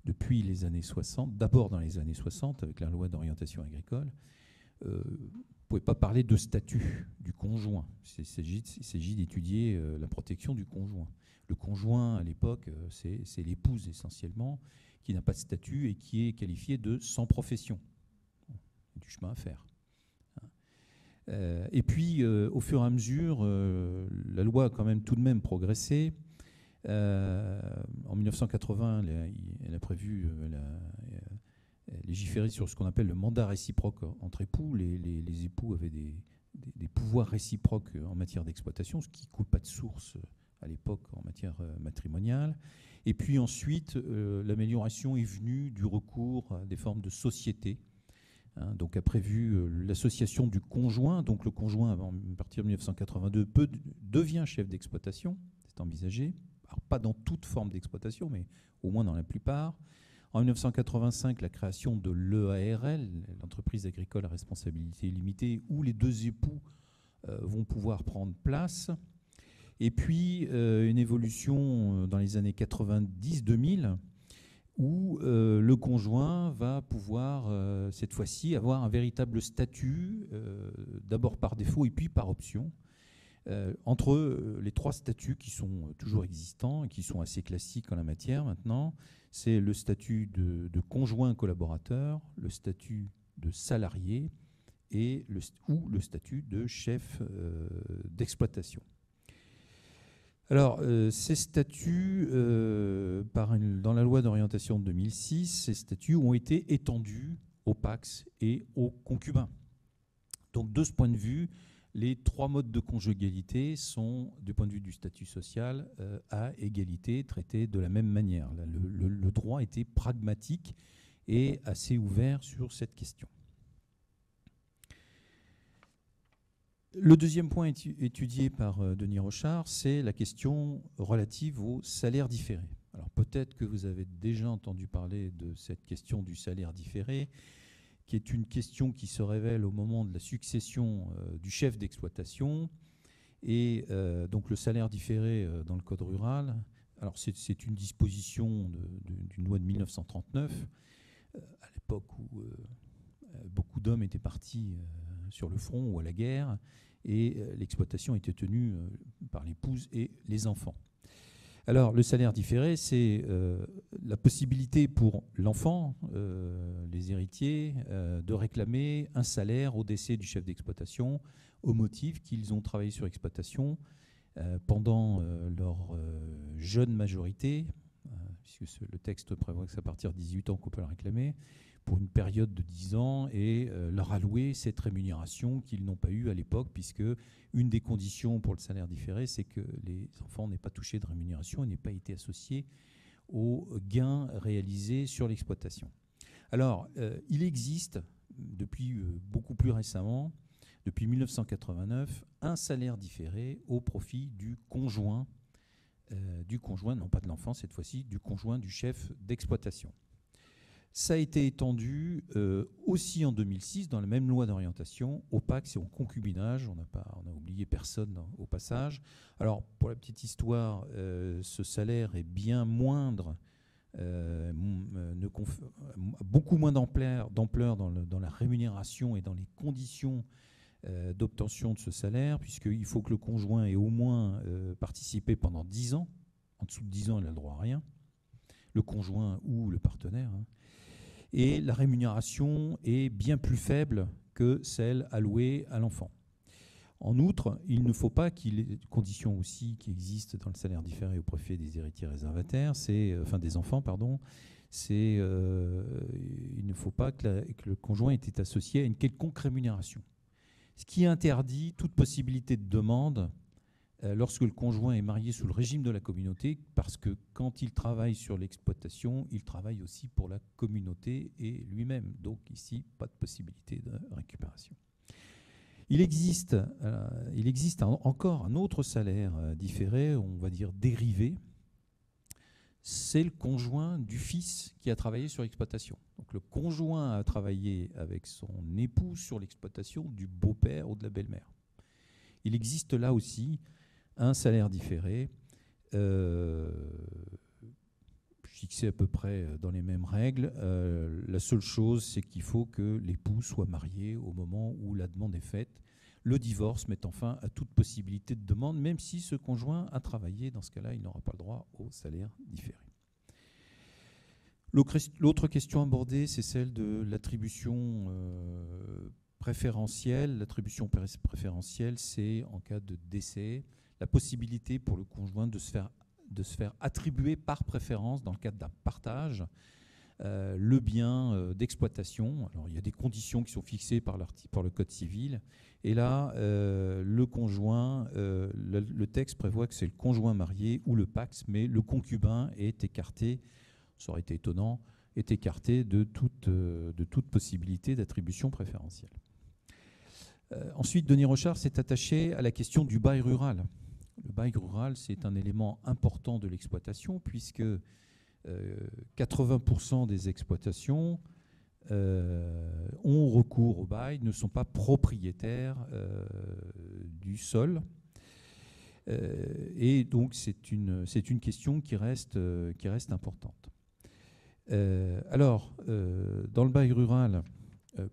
Speaker 2: depuis les années 60, d'abord dans les années 60, avec la loi d'orientation agricole, ne pouvez pas parler de statut du conjoint. Il s'agit d'étudier la protection du conjoint. Le conjoint, à l'époque, c'est l'épouse essentiellement, qui n'a pas de statut et qui est qualifiée de sans profession. Il y a du chemin à faire. Et puis, au fur et à mesure, la loi a quand même tout de même progressé. En 1980, elle a prévu légiférer sur ce qu'on appelle le mandat réciproque entre époux. Les époux avaient des pouvoirs réciproques en matière d'exploitation, ce qui ne coule pas de source à l'époque en matière matrimoniale. Et puis ensuite, l'amélioration est venue du recours à des formes de société. Donc a prévu l'association du conjoint. Donc le conjoint, à partir de 1982, devient chef d'exploitation. C'est envisagé. Alors, pas dans toute forme d'exploitation, mais au moins dans la plupart. En 1985, la création de l'EARL, l'entreprise agricole à responsabilité limitée, où les deux époux vont pouvoir prendre place. Et puis une évolution dans les années 90-2000, où le conjoint va pouvoir, cette fois-ci, avoir un véritable statut, d'abord par défaut et puis par option, entre les trois statuts qui sont toujours existants et qui sont assez classiques en la matière maintenant. C'est le statut de conjoint collaborateur, le statut de salarié ou le statut de chef d'exploitation. Alors, ces statuts, dans la loi d'orientation de 2006, ces statuts ont été étendus aux PACS et aux concubins. Donc, de ce point de vue, les trois modes de conjugalité sont, du point de vue du statut social, à égalité, traités de la même manière. Là, le droit était pragmatique et assez ouvert sur cette question. Le deuxième point étudié par Denis Rochard, c'est la question relative au salaire différé. Alors peut-être que vous avez déjà entendu parler de cette question du salaire différé, qui est une question qui se révèle au moment de la succession du chef d'exploitation. Et donc le salaire différé dans le Code rural, alors c'est une disposition d'une loi de 1939, à l'époque où beaucoup d'hommes étaient partis sur le front ou à la guerre, et l'exploitation était tenue par l'épouse et les enfants. Alors, le salaire différé, c'est la possibilité pour l'enfant, les héritiers, de réclamer un salaire au décès du chef d'exploitation au motif qu'ils ont travaillé sur l'exploitation pendant leur jeune majorité, puisque le texte prévoit que c'est à partir de 18 ans qu'on peut la réclamer, pour une période de 10 ans et leur allouer cette rémunération qu'ils n'ont pas eue à l'époque, puisque une des conditions pour le salaire différé, c'est que les enfants n'aient pas touché de rémunération et n'aient pas été associés aux gains réalisés sur l'exploitation. Alors, il existe, depuis beaucoup plus récemment, depuis 1989, un salaire différé au profit du conjoint, non pas de l'enfant cette fois-ci, du conjoint du chef d'exploitation. Ça a été étendu aussi en 2006, dans la même loi d'orientation, aux PACS et au concubinage. On n'a oublié personne au passage. Alors, pour la petite histoire, ce salaire est bien moindre, beaucoup moins d'ampleur dans la rémunération et dans les conditions d'obtention de ce salaire, puisqu'il faut que le conjoint ait au moins participé pendant 10 ans. En dessous de 10 ans, il n'a le droit à rien. Le conjoint ou le partenaire. Et la rémunération est bien plus faible que celle allouée à l'enfant. En outre, il ne faut pas qu'il y ait des conditions aussi qui existent dans le salaire différé au profit des héritiers réservataires, des enfants, pardon. Il ne faut pas que le conjoint ait été associé à une quelconque rémunération. Ce qui interdit toute possibilité de demande lorsque le conjoint est marié sous le régime de la communauté, parce que quand il travaille sur l'exploitation, il travaille aussi pour la communauté et lui-même. Donc ici, pas de possibilité de récupération. Il existe encore un autre salaire différé, on va dire dérivé. C'est le conjoint du fils qui a travaillé sur l'exploitation. Donc le conjoint a travaillé avec son épouse sur l'exploitation du beau-père ou de la belle-mère. Il existe là aussi un salaire différé. Je fixées à peu près dans les mêmes règles. La seule chose, c'est qu'il faut que l'époux soit marié au moment où la demande est faite. Le divorce met fin à toute possibilité de demande, même si ce conjoint a travaillé. Dans ce cas-là, il n'aura pas le droit au salaire différé. L'autre question abordée, c'est celle de l'attribution préférentielle. L'attribution préférentielle, c'est en cas de décès, la possibilité pour le conjoint de se faire attribuer par préférence, dans le cadre d'un partage, le bien d'exploitation. Alors, il y a des conditions qui sont fixées par le Code civil. Et là, le conjoint, le texte prévoit que c'est le conjoint marié ou le pax, mais le concubin est écarté, ça aurait été étonnant, est écarté de toute possibilité d'attribution préférentielle. Ensuite, Denis Rochard s'est attaché à la question du bail rural. Le bail rural, c'est un élément important de l'exploitation, puisque 80% des exploitations ont recours au bail, ne sont pas propriétaires du sol. Et donc, c'est une question qui reste importante. Alors, dans le bail rural,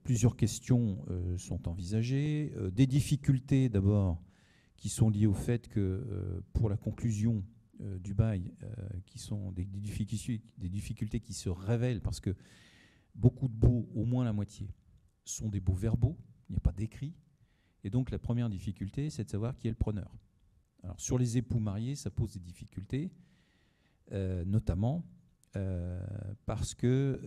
Speaker 2: plusieurs questions sont envisagées. Des difficultés, d'abord, qui sont liées au fait que pour la conclusion du bail, qui sont des difficultés qui se révèlent parce que beaucoup de baux, au moins la moitié, sont des baux verbaux, il n'y a pas d'écrit. Et donc la première difficulté, c'est de savoir qui est le preneur. Alors sur les époux mariés, ça pose des difficultés, notamment parce que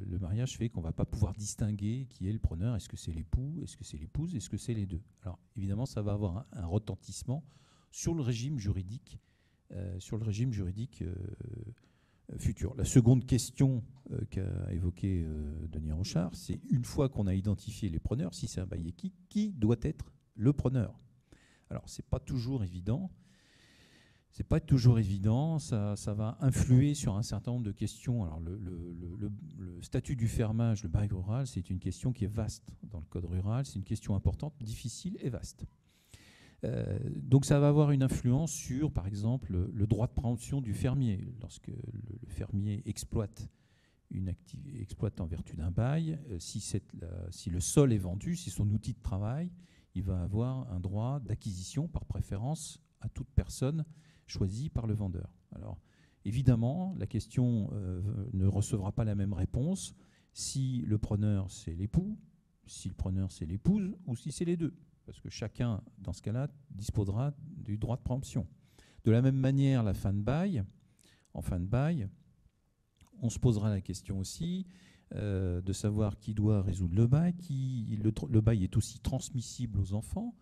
Speaker 2: le mariage fait qu'on ne va pas pouvoir distinguer qui est le preneur. Est-ce que c'est l'époux, est-ce que c'est l'épouse, est-ce que c'est les deux? Alors évidemment, ça va avoir un retentissement sur le régime juridique, futur. La seconde question qu'a évoquée Denis Rochard, c'est une fois qu'on a identifié les preneurs, si c'est un bail équis, qui doit être le preneur? Alors, c'est pas toujours évident. C'est pas toujours évident. Ça va influer sur un certain nombre de questions. Alors, le statut du fermage, le bail rural, c'est une question qui est vaste dans le code rural. C'est une question importante, difficile et vaste. Donc ça va avoir une influence sur, par exemple, le droit de préemption du fermier. Lorsque le fermier exploite en vertu d'un bail, si le sol est vendu, si son outil de travail, il va avoir un droit d'acquisition par préférence à toute personne choisie par le vendeur. Alors évidemment, la question ne recevra pas la même réponse si le preneur c'est l'époux, si le preneur c'est l'épouse ou si c'est les deux. Parce que chacun, dans ce cas-là, disposera du droit de préemption. De la même manière, en fin de bail, on se posera la question aussi de savoir qui doit résoudre le bail. Le bail est aussi transmissible aux enfants.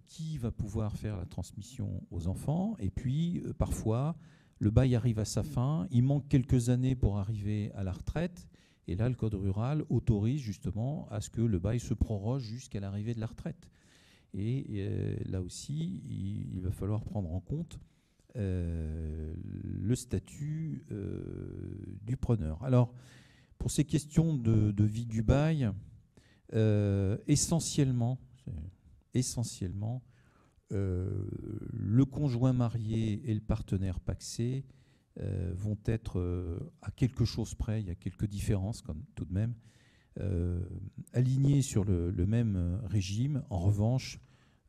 Speaker 2: Qui va pouvoir faire la transmission aux enfants? Et puis, parfois, le bail arrive à sa fin, il manque quelques années pour arriver à la retraite. Et là, le code rural autorise justement à ce que le bail se proroge jusqu'à l'arrivée de la retraite. Et là aussi, il va falloir prendre en compte le statut du preneur. Alors, pour ces questions de vie du bail, essentiellement, le conjoint marié et le partenaire pacsé vont être à quelque chose près, il y a quelques différences tout de même, alignés sur le même régime. En revanche,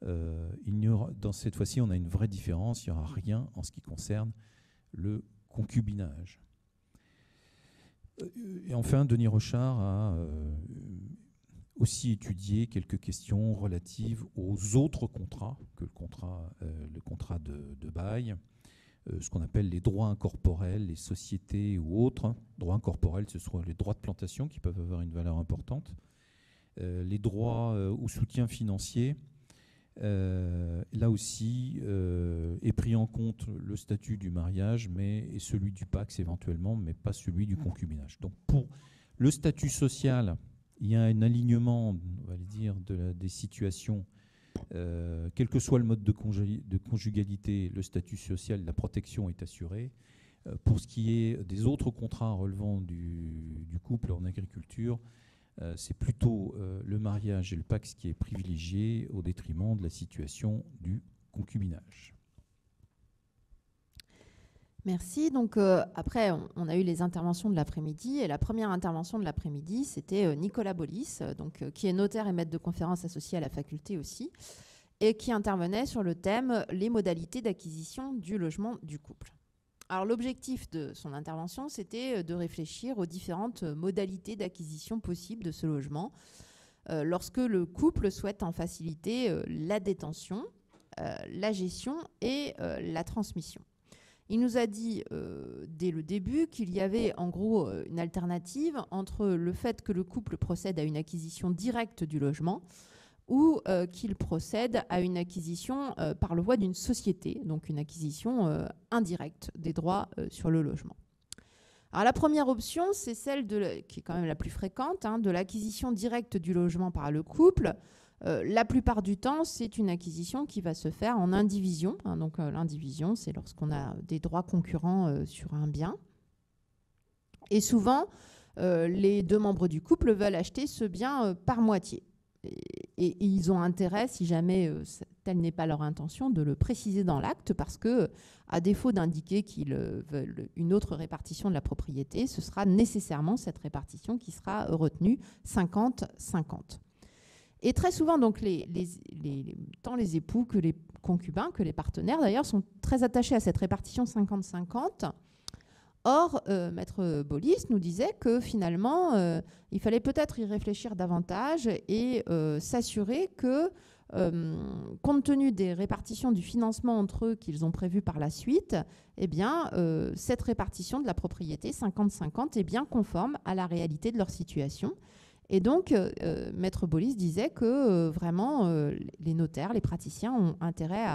Speaker 2: dans cette fois-ci, on a une vraie différence, il n'y aura rien en ce qui concerne le concubinage. Et enfin, Denis Rochard a aussi étudié quelques questions relatives aux autres contrats que le contrat de bail, ce qu'on appelle les droits incorporels, les sociétés ou autres. Droits incorporels, ce sont les droits de plantation qui peuvent avoir une valeur importante. Les droits ou soutien financier, là aussi est pris en compte le statut du mariage et celui du pax éventuellement, mais pas celui du concubinage. Donc pour le statut social, il y a un alignement, on va dire, des situations. Quel que soit le mode de conjugalité, le statut social, la protection est assurée. Pour ce qui est des autres contrats relevant du couple en agriculture, c'est plutôt le mariage et le pax qui est privilégié au détriment de la situation du concubinage.
Speaker 1: Merci. Donc après, on a eu les interventions de l'après-midi. Et la première intervention de l'après-midi, c'était Nicolas Bollis, qui est notaire et maître de conférences associé à la faculté aussi, et qui intervenait sur le thème « Les modalités d'acquisition du logement du couple ». Alors l'objectif de son intervention, c'était de réfléchir aux différentes modalités d'acquisition possibles de ce logement lorsque le couple souhaite en faciliter la détention, la gestion et la transmission. Il nous a dit dès le début qu'il y avait en gros une alternative entre le fait que le couple procède à une acquisition directe du logement ou qu'il procède à une acquisition par le voie d'une société, donc une acquisition indirecte des droits sur le logement. Alors la première option, c'est celle qui est quand même la plus fréquente, de l'acquisition directe du logement par le couple. La plupart du temps, c'est une acquisition qui va se faire en indivision. Donc l'indivision, c'est lorsqu'on a des droits concurrents sur un bien. Et souvent, les deux membres du couple veulent acheter ce bien par moitié. Et ils ont intérêt, si jamais telle n'est pas leur intention, de le préciser dans l'acte, parce que, à défaut d'indiquer qu'ils veulent une autre répartition de la propriété, ce sera nécessairement cette répartition qui sera retenue 50-50. Et très souvent, donc, tant les époux que les concubins, que les partenaires, d'ailleurs, sont très attachés à cette répartition 50-50. Or, Maître Bollis nous disait que finalement, il fallait peut-être y réfléchir davantage et s'assurer que, compte tenu des répartitions du financement entre eux qu'ils ont prévues par la suite, eh bien, cette répartition de la propriété 50-50 est bien conforme à la réalité de leur situation. Et donc, Maître Bollis disait que vraiment, les notaires, les praticiens ont intérêt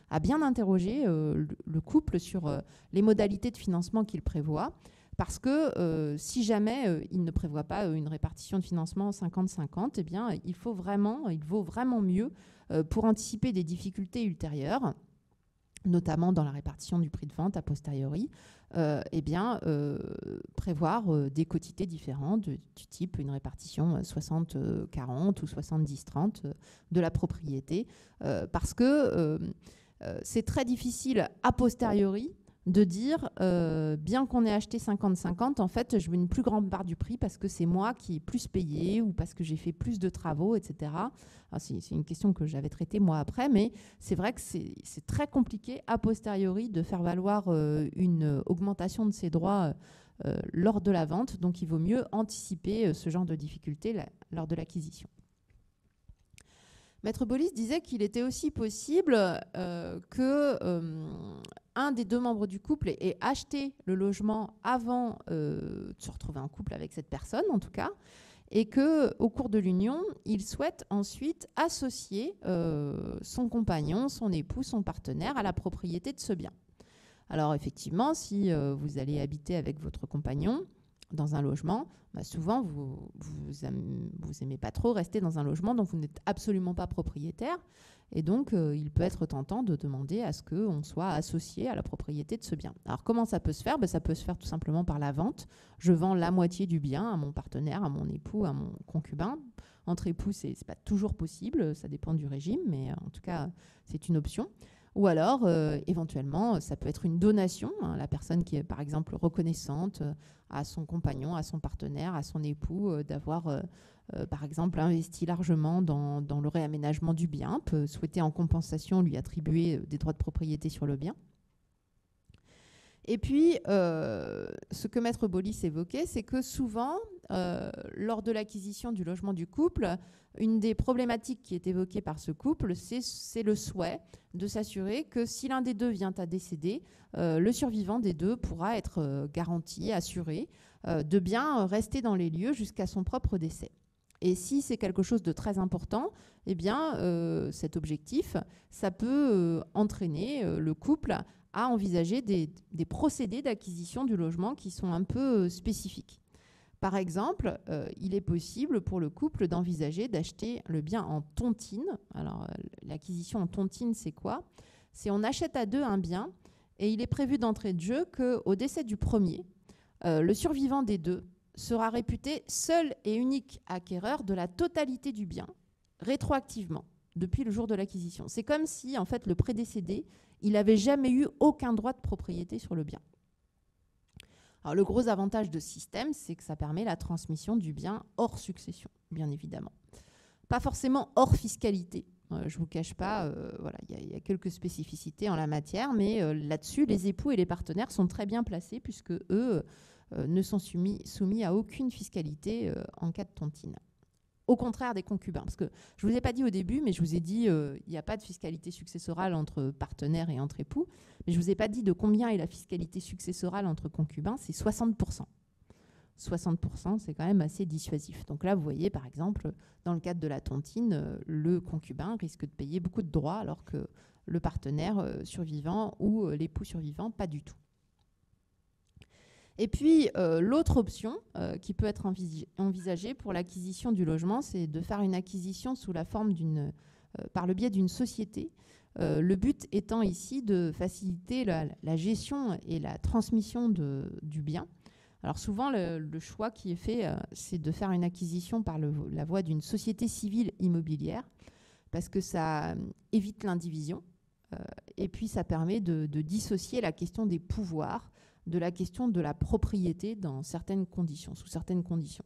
Speaker 1: à bien interroger le couple sur les modalités de financement qu'il prévoit, parce que si jamais il ne prévoit pas une répartition de financement 50-50, eh bien, il vaut vraiment mieux, pour anticiper des difficultés ultérieures, notamment dans la répartition du prix de vente a posteriori, prévoir des quotités différentes du type une répartition 60-40 ou 70-30 de la propriété, parce que c'est très difficile a posteriori de dire, bien qu'on ait acheté 50-50, en fait, je veux une plus grande part du prix parce que c'est moi qui ai plus payé ou parce que j'ai fait plus de travaux, etc. C'est une question que j'avais traitée moi après, mais c'est vrai que c'est très compliqué a posteriori de faire valoir une augmentation de ses droits lors de la vente. Donc, il vaut mieux anticiper ce genre de difficultés lors de l'acquisition. Maître Bollis disait qu'il était aussi possible que un des deux membres du couple ait acheté le logement avant de se retrouver en couple avec cette personne, en tout cas, et qu'au cours de l'union, il souhaite ensuite associer son compagnon, son époux, son partenaire à la propriété de ce bien. Alors effectivement, si vous allez habiter avec votre compagnon dans un logement, souvent vous aimez pas trop rester dans un logement dont vous n'êtes absolument pas propriétaire, et donc il peut être tentant de demander à ce qu'on soit associé à la propriété de ce bien. Alors comment ça peut se faire ? Ça peut se faire tout simplement par la vente. Je vends la moitié du bien à mon partenaire, à mon époux, à mon concubin. Entre époux, c'est pas toujours possible, ça dépend du régime, mais en tout cas c'est une option. Ou alors, éventuellement, ça peut être une donation, la personne qui est par exemple reconnaissante à son compagnon, à son partenaire, à son époux, d'avoir par exemple investi largement dans le réaménagement du bien, peut souhaiter en compensation lui attribuer des droits de propriété sur le bien. Et puis, ce que Maître Bollis évoquait, c'est que souvent, lors de l'acquisition du logement du couple, une des problématiques qui est évoquée par ce couple, c'est le souhait de s'assurer que si l'un des deux vient à décéder, le survivant des deux pourra être garanti, assuré, de bien rester dans les lieux jusqu'à son propre décès. Et si c'est quelque chose de très important, eh bien, cet objectif, ça peut entraîner le couple à envisager des procédés d'acquisition du logement qui sont un peu spécifiques. Par exemple, il est possible pour le couple d'envisager d'acheter le bien en tontine. Alors, l'acquisition en tontine, c'est quoi ? C'est on achète à deux un bien et il est prévu d'entrée de jeu qu'au décès du premier, le survivant des deux sera réputé seul et unique acquéreur de la totalité du bien, rétroactivement, depuis le jour de l'acquisition. C'est comme si, en fait, le prédécédé, il n'avait jamais eu aucun droit de propriété sur le bien. Alors, le gros avantage de ce système, c'est que ça permet la transmission du bien hors succession, bien évidemment. Pas forcément hors fiscalité. Je ne vous cache pas, voilà, y a quelques spécificités en la matière, mais là-dessus, les époux et les partenaires sont très bien placés puisque eux ne sont soumis à aucune fiscalité en cas de tontine. Au contraire des concubins, parce que je ne vous ai pas dit au début, mais je vous ai dit il n'y a pas de fiscalité successorale entre partenaires et entre époux, mais je ne vous ai pas dit de combien est la fiscalité successorale entre concubins, c'est 60%. 60%, c'est quand même assez dissuasif. Donc là, vous voyez, par exemple, dans le cadre de la tontine, le concubin risque de payer beaucoup de droits, alors que le partenaire survivant ou l'époux survivant, pas du tout. Et puis, l'autre option qui peut être envisagée pour l'acquisition du logement, c'est de faire une acquisition sous la forme par le biais d'une société. Le but étant ici de faciliter la gestion et la transmission du bien. Alors souvent, le choix qui est fait, c'est de faire une acquisition par la voie d'une société civile immobilière, parce que ça évite l'indivision, et puis ça permet de dissocier la question des pouvoirs de la question de la propriété dans certaines conditions, sous certaines conditions.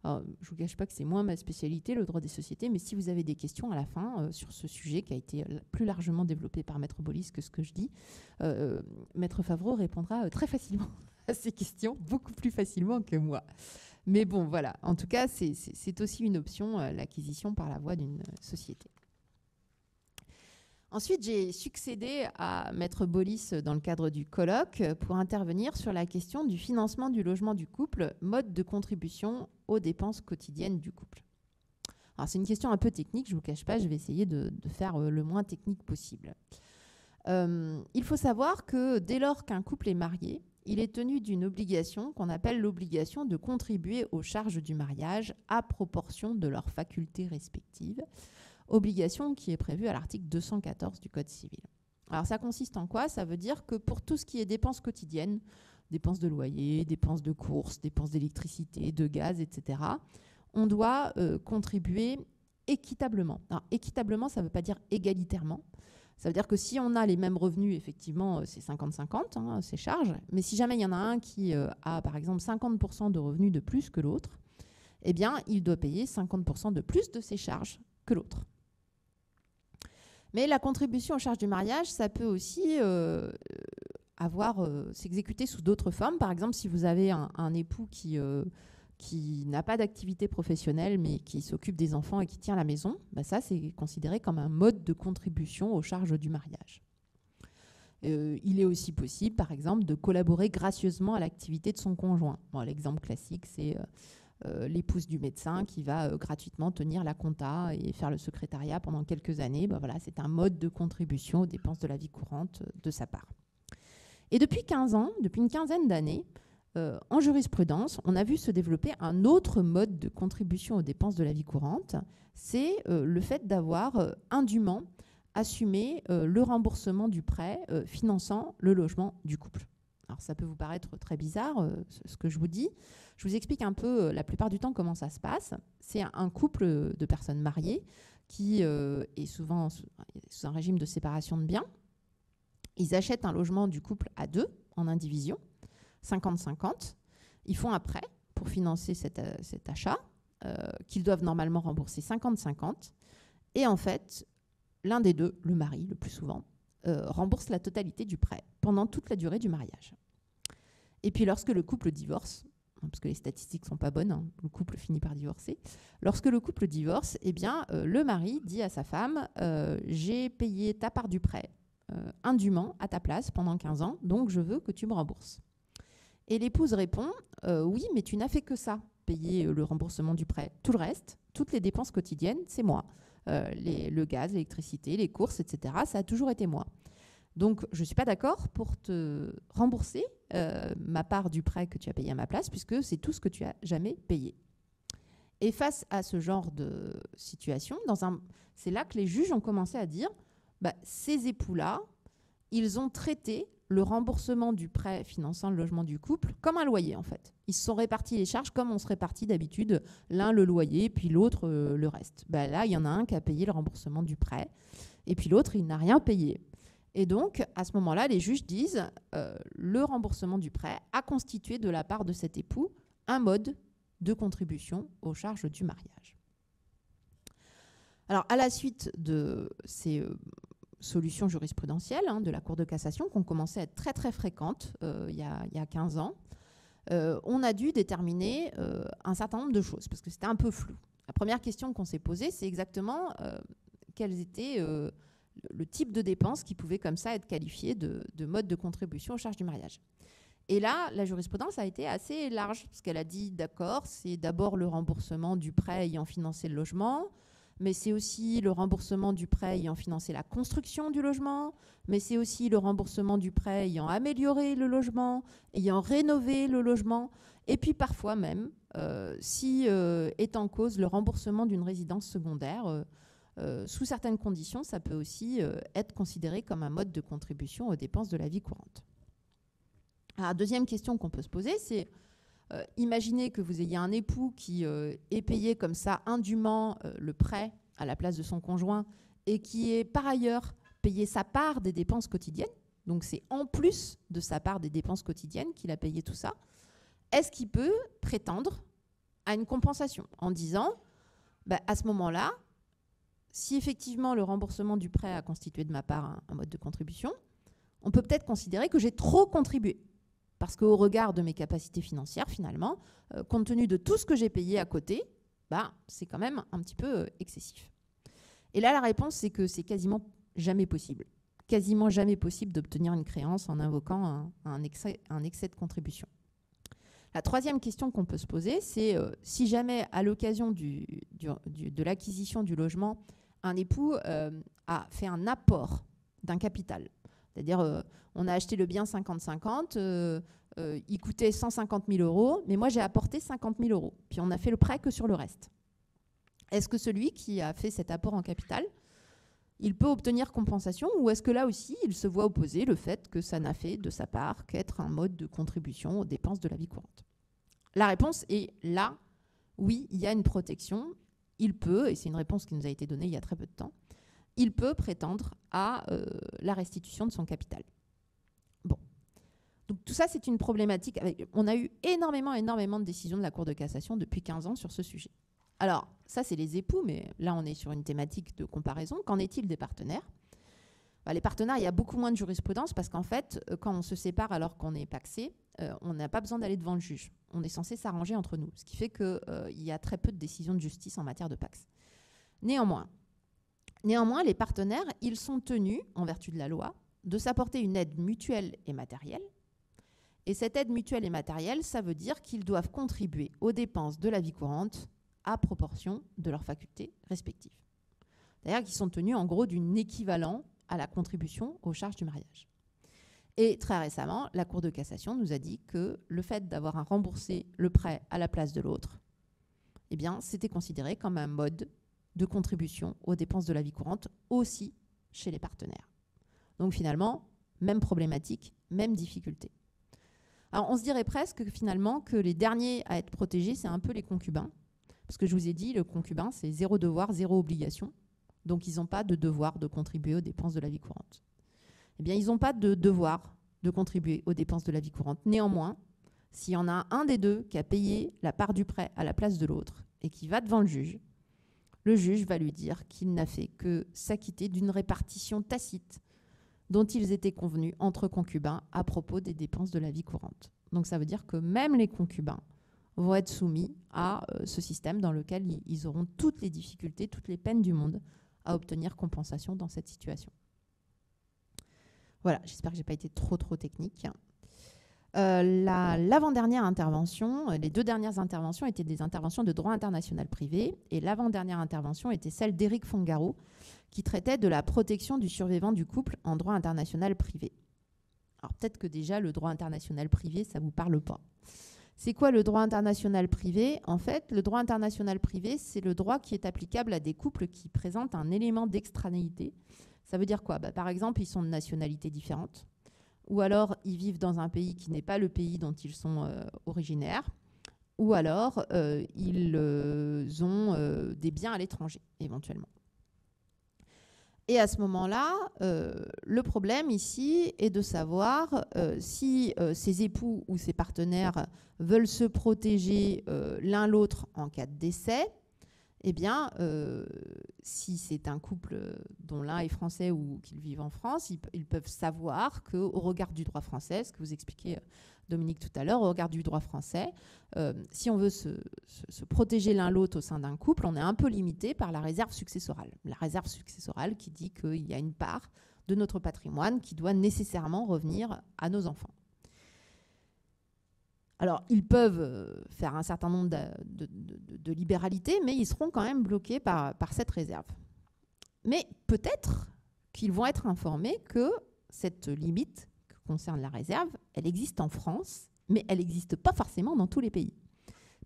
Speaker 1: Alors, je ne vous cache pas que c'est moins ma spécialité, le droit des sociétés, mais si vous avez des questions à la fin sur ce sujet qui a été plus largement développé par Maître Bolis que ce que je dis, Maître Favreau répondra très facilement à ces questions, beaucoup plus facilement que moi. Mais bon, voilà. En tout cas, c'est aussi une option, l'acquisition par la voie d'une société. Ensuite, j'ai succédé à Maître Bolis dans le cadre du colloque pour intervenir sur la question du financement du logement du couple, mode de contribution aux dépenses quotidiennes du couple. Alors, c'est une question un peu technique, je ne vous cache pas, je vais essayer de faire le moins technique possible. Il faut savoir que dès lors qu'un couple est marié, il est tenu d'une obligation qu'on appelle l'obligation de contribuer aux charges du mariage à proportion de leurs facultés respectives. Obligation qui est prévue à l'article 214 du Code civil. Alors ça consiste en quoi? Ça veut dire que pour tout ce qui est dépenses quotidiennes, dépenses de loyer, dépenses de courses, dépenses d'électricité, de gaz, etc., on doit contribuer équitablement. Alors équitablement, ça ne veut pas dire égalitairement. Ça veut dire que si on a les mêmes revenus, effectivement, c'est 50-50, hein, ces charges. Mais si jamais il y en a un qui a, par exemple, 50% de revenus de plus que l'autre, eh bien, il doit payer 50% de plus de ses charges que l'autre. Mais la contribution aux charges du mariage, ça peut aussi s'exécuter sous d'autres formes. Par exemple, si vous avez un époux qui n'a pas d'activité professionnelle, mais qui s'occupe des enfants et qui tient la maison, bah ça, c'est considéré comme un mode de contribution aux charges du mariage. Il est aussi possible, par exemple, de collaborer gracieusement à l'activité de son conjoint. Bon, l'exemple classique, c'est l'épouse du médecin qui va gratuitement tenir la compta et faire le secrétariat pendant quelques années. Ben voilà, c'est un mode de contribution aux dépenses de la vie courante de sa part. Et depuis 15 ans, depuis une quinzaine d'années, en jurisprudence, on a vu se développer un autre mode de contribution aux dépenses de la vie courante. C'est le fait d'avoir indûment assumé le remboursement du prêt finançant le logement du couple. Alors ça peut vous paraître très bizarre, ce que je vous dis. Je vous explique un peu la plupart du temps comment ça se passe. C'est un couple de personnes mariées qui est souvent sous un régime de séparation de biens. Ils achètent un logement du couple à deux, en indivision, 50-50. Ils font un prêt pour financer cet achat, qu'ils doivent normalement rembourser 50-50. Et en fait, l'un des deux, le mari le plus souvent, rembourse la totalité du prêt pendant toute la durée du mariage. Et puis lorsque le couple divorce, parce que les statistiques ne sont pas bonnes, hein, le couple finit par divorcer, lorsque le couple divorce, eh bien, le mari dit à sa femme « j'ai payé ta part du prêt indûment à ta place pendant 15 ans, donc je veux que tu me rembourses ». Et l'épouse répond « oui, mais tu n'as fait que ça, payer le remboursement du prêt. Tout le reste, toutes les dépenses quotidiennes, c'est moi. Le gaz, l'électricité, les courses, etc., ça a toujours été moi. Donc, je ne suis pas d'accord pour te rembourser ma part du prêt que tu as payé à ma place, puisque c'est tout ce que tu as jamais payé. » Et face à ce genre de situation, c'est là que les juges ont commencé à dire ces époux-là, ils ont traité le remboursement du prêt finançant le logement du couple comme un loyer, en fait. Ils se sont répartis les charges comme on se répartit d'habitude, l'un le loyer, puis l'autre le reste. Là, il y en a un qui a payé le remboursement du prêt, et puis l'autre, il n'a rien payé. Et donc, à ce moment-là, les juges disent le remboursement du prêt a constitué de la part de cet époux un mode de contribution aux charges du mariage. Alors, à la suite de ces solutions jurisprudentielles de la Cour de cassation, qui ont commencé à être très très fréquentes il y a 15 ans, on a dû déterminer un certain nombre de choses, parce que c'était un peu flou. La première question qu'on s'est posée, c'est exactement quels étaient le type de dépenses qui pouvaient comme ça être qualifiées de mode de contribution aux charges du mariage. Et là, la jurisprudence a été assez large, parce qu'elle a dit, d'accord, c'est d'abord le remboursement du prêt ayant financé le logement, mais c'est aussi le remboursement du prêt ayant financé la construction du logement, mais c'est aussi le remboursement du prêt ayant amélioré le logement, ayant rénové le logement, et puis parfois même, si est en cause le remboursement d'une résidence secondaire, sous certaines conditions, ça peut aussi être considéré comme un mode de contribution aux dépenses de la vie courante. Alors, la deuxième question qu'on peut se poser, c'est imaginez que vous ayez un époux qui ait payé comme ça indûment le prêt à la place de son conjoint et qui ait par ailleurs payé sa part des dépenses quotidiennes. Donc c'est en plus de sa part des dépenses quotidiennes qu'il a payé tout ça. Est-ce qu'il peut prétendre à une compensation en disant à ce moment-là, si effectivement le remboursement du prêt a constitué de ma part un mode de contribution, on peut peut-être considérer que j'ai trop contribué. Parce qu'au regard de mes capacités financières, finalement, compte tenu de tout ce que j'ai payé à côté, c'est quand même un petit peu excessif. Et là, la réponse, c'est que c'est quasiment jamais possible. Quasiment jamais possible d'obtenir une créance en invoquant un excès de contribution. La troisième question qu'on peut se poser, c'est si jamais, à l'occasion de l'acquisition du logement, un époux a fait un apport d'un capital. C'est-à-dire, on a acheté le bien 50-50, il coûtait 150 000 €, mais moi j'ai apporté 50 000 €. Puis on n'a fait le prêt que sur le reste. Est-ce que celui qui a fait cet apport en capital, il peut obtenir compensation, ou est-ce que là aussi, il se voit opposer le fait que ça n'a fait de sa part qu'être un mode de contribution aux dépenses de la vie courante? La réponse est là, oui, il y a une protection. Il peut, et c'est une réponse qui nous a été donnée il y a très peu de temps, il peut prétendre à la restitution de son capital. Bon. Donc tout ça, c'est une problématique. On a eu énormément de décisions de la Cour de cassation depuis 15 ans sur ce sujet. Alors, ça, c'est les époux, mais là, on est sur une thématique de comparaison. Qu'en est-il des partenaires? Les partenaires, il y a beaucoup moins de jurisprudence parce qu'en fait, quand on se sépare alors qu'on est pacsé, on n'a pas besoin d'aller devant le juge. On est censé s'arranger entre nous, ce qui fait qu'il y a très peu de décisions de justice en matière de pacs. Néanmoins, les partenaires, ils sont tenus, en vertu de la loi, de s'apporter une aide mutuelle et matérielle. Et cette aide mutuelle et matérielle, ça veut dire qu'ils doivent contribuer aux dépenses de la vie courante à proportion de leurs facultés respectives. C'est-à-dire qu'ils sont tenus, en gros, d'un équivalent à la contribution aux charges du mariage. Et très récemment, la Cour de cassation nous a dit que le fait d'avoir à rembourser le prêt à la place de l'autre, eh bien, c'était considéré comme un mode de contribution aux dépenses de la vie courante aussi chez les partenaires. Donc finalement, même problématique, même difficulté. Alors on se dirait presque finalement que les derniers à être protégés, c'est un peu les concubins. Parce que je vous ai dit, le concubin, c'est 0 devoir, 0 obligation. Donc ils n'ont pas de devoir de contribuer aux dépenses de la vie courante. Eh bien, ils n'ont pas de devoir de contribuer aux dépenses de la vie courante. Néanmoins, s'il y en a un des deux qui a payé la part du prêt à la place de l'autre et qui va devant le juge va lui dire qu'il n'a fait que s'acquitter d'une répartition tacite dont ils étaient convenus entre concubins à propos des dépenses de la vie courante. Donc ça veut dire que même les concubins vont être soumis à ce système dans lequel ils auront toutes les difficultés, toutes les peines du monde à obtenir compensation dans cette situation. Voilà, j'espère que je n'ai pas été trop technique. L'avant-dernière intervention, les deux dernières interventions étaient des interventions de droit international privé, et l'avant-dernière intervention était celle d'Éric Fongaro, qui traitait de la protection du survivant du couple en droit international privé. Alors peut-être que déjà le droit international privé, ça ne vous parle pas. C'est quoi le droit international privé? En fait, le droit international privé, c'est le droit qui est applicable à des couples qui présentent un élément d'extranéité. Ça veut dire quoi? Par exemple, ils sont de nationalités différentes, ou alors ils vivent dans un pays qui n'est pas le pays dont ils sont originaires, ou alors ils ont des biens à l'étranger, éventuellement. Et à ce moment-là, le problème ici est de savoir si ces époux ou ces partenaires veulent se protéger l'un l'autre en cas de décès. Eh bien, si c'est un couple dont l'un est français ou qu'ils vivent en France, ils peuvent savoir qu'au regard du droit français, ce que vous expliquez, Dominique, tout à l'heure, au regard du droit français, si on veut se protéger l'un l'autre au sein d'un couple, on est un peu limité par la réserve successorale. La réserve successorale qui dit qu'il y a une part de notre patrimoine qui doit nécessairement revenir à nos enfants. Alors, ils peuvent faire un certain nombre de libéralités, mais ils seront quand même bloqués par cette réserve. Mais peut-être qu'ils vont être informés que cette limite qui concerne la réserve, elle existe en France, mais elle n'existe pas forcément dans tous les pays.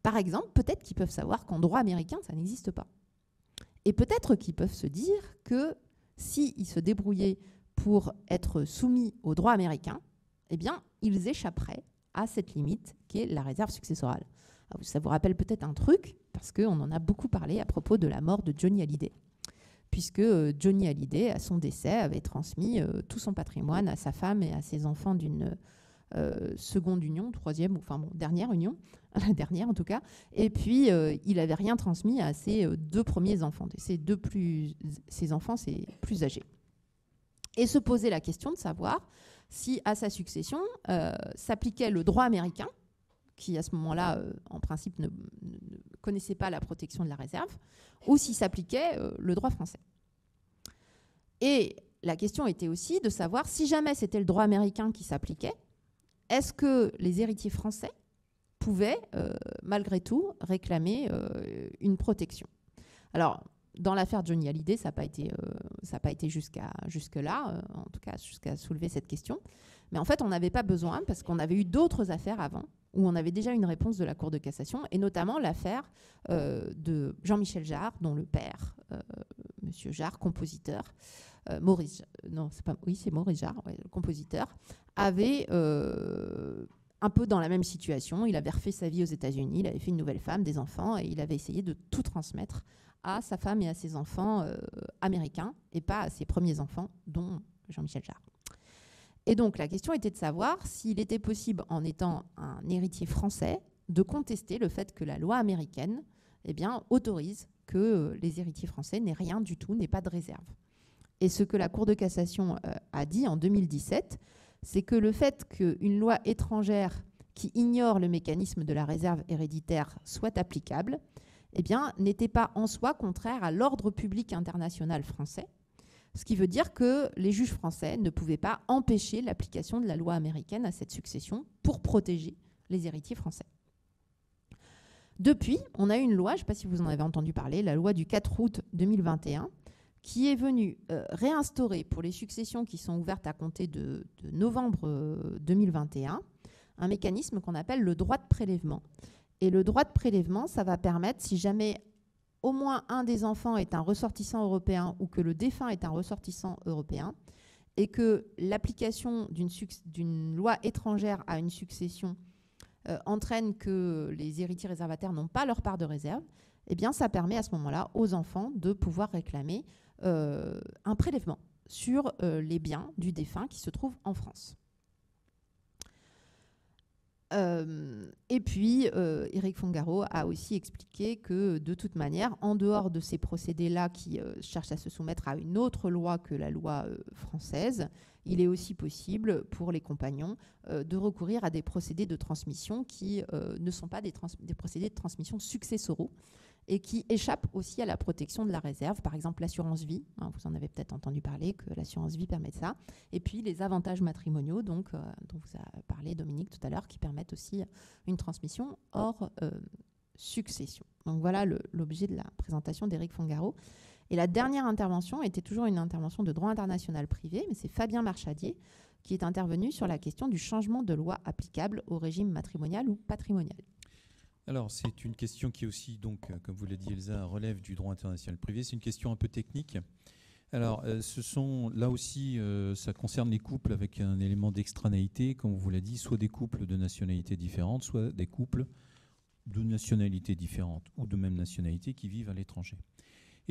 Speaker 1: Par exemple, peut-être qu'ils peuvent savoir qu'en droit américain, ça n'existe pas. Et peut-être qu'ils peuvent se dire que s'ils se débrouillaient pour être soumis au droit américain, eh bien, ils échapperaient à cette limite qui est la réserve successorale. Alors, ça vous rappelle peut-être un truc, parce qu'on en a beaucoup parlé à propos de la mort de Johnny Hallyday, puisque Johnny Hallyday, à son décès, avait transmis tout son patrimoine à sa femme et à ses enfants d'une seconde union, troisième, enfin bon, dernière union, la dernière en tout cas, et puis il n'avait rien transmis à ses deux premiers enfants, ses enfants plus âgés. Et se poser la question de savoir si à sa succession s'appliquait le droit américain, qui à ce moment-là, en principe, ne connaissait pas la protection de la réserve, ou si s'appliquait le droit français. Et la question était aussi de savoir si jamais c'était le droit américain qui s'appliquait, est-ce que les héritiers français pouvaient, malgré tout, réclamer une protection. Alors, dans l'affaire Johnny Hallyday, ça n'a pas été jusque-là, en tout cas jusqu'à soulever cette question. Mais en fait, on n'avait pas besoin parce qu'on avait eu d'autres affaires avant où on avait déjà une réponse de la Cour de cassation, et notamment l'affaire de Jean-Michel Jarre, dont le père, Monsieur Jarre, compositeur, Maurice Jarre, ouais, le compositeur, avait un peu dans la même situation. Il avait refait sa vie aux États-Unis, il avait fait une nouvelle femme, des enfants, et il avait essayé de tout transmettre à sa femme et à ses enfants américains, et pas à ses premiers enfants, dont Jean-Michel Jarre. Et donc la question était de savoir s'il était possible, en étant un héritier français, de contester le fait que la loi américaine autorise que les héritiers français n'aient rien du tout, n'aient pas de réserve. Et ce que la Cour de cassation a dit en 2017, c'est que le fait qu'une loi étrangère qui ignore le mécanisme de la réserve héréditaire soit applicable, n'était pas en soi contraire à l'ordre public international français, ce qui veut dire que les juges français ne pouvaient pas empêcher l'application de la loi américaine à cette succession pour protéger les héritiers français. Depuis, on a eu une loi, je ne sais pas si vous en avez entendu parler, la loi du 4 août 2021, qui est venue réinstaurer pour les successions qui sont ouvertes à compter de novembre 2021 un mécanisme qu'on appelle le droit de prélèvement. Et le droit de prélèvement, ça va permettre, si jamais au moins un des enfants est un ressortissant européen ou que le défunt est un ressortissant européen, et que l'application d'une loi étrangère à une succession entraîne que les héritiers réservataires n'ont pas leur part de réserve, ça permet à ce moment-là aux enfants de pouvoir réclamer un prélèvement sur les biens du défunt qui se trouvent en France. Et puis, Éric Fongaro a aussi expliqué que, de toute manière, en dehors de ces procédés-là qui cherchent à se soumettre à une autre loi que la loi française, il est aussi possible pour les compagnons de recourir à des procédés de transmission qui ne sont pas des procédés de transmission successoraux et qui échappent aussi à la protection de la réserve. Par exemple, l'assurance vie, hein, vous en avez peut-être entendu parler, que l'assurance vie permet ça. Et puis les avantages matrimoniaux, donc, dont vous a parlé Dominique tout à l'heure, qui permettent aussi une transmission hors succession. Donc voilà l'objet de la présentation d'Éric Fongaro. Et la dernière intervention était toujours une intervention de droit international privé, mais c'est Fabien Marchadier qui est intervenu sur la question du changement de loi applicable au régime matrimonial ou patrimonial.
Speaker 2: Alors, c'est une question qui aussi, donc, comme vous l'a dit Elsa, relève du droit international privé. C'est une question un peu technique. Alors, là aussi, ça concerne les couples avec un élément d'extranéité, comme vous l'a dit, soit des couples de nationalités différentes, soit des couples de nationalités différentes ou de même nationalité qui vivent à l'étranger.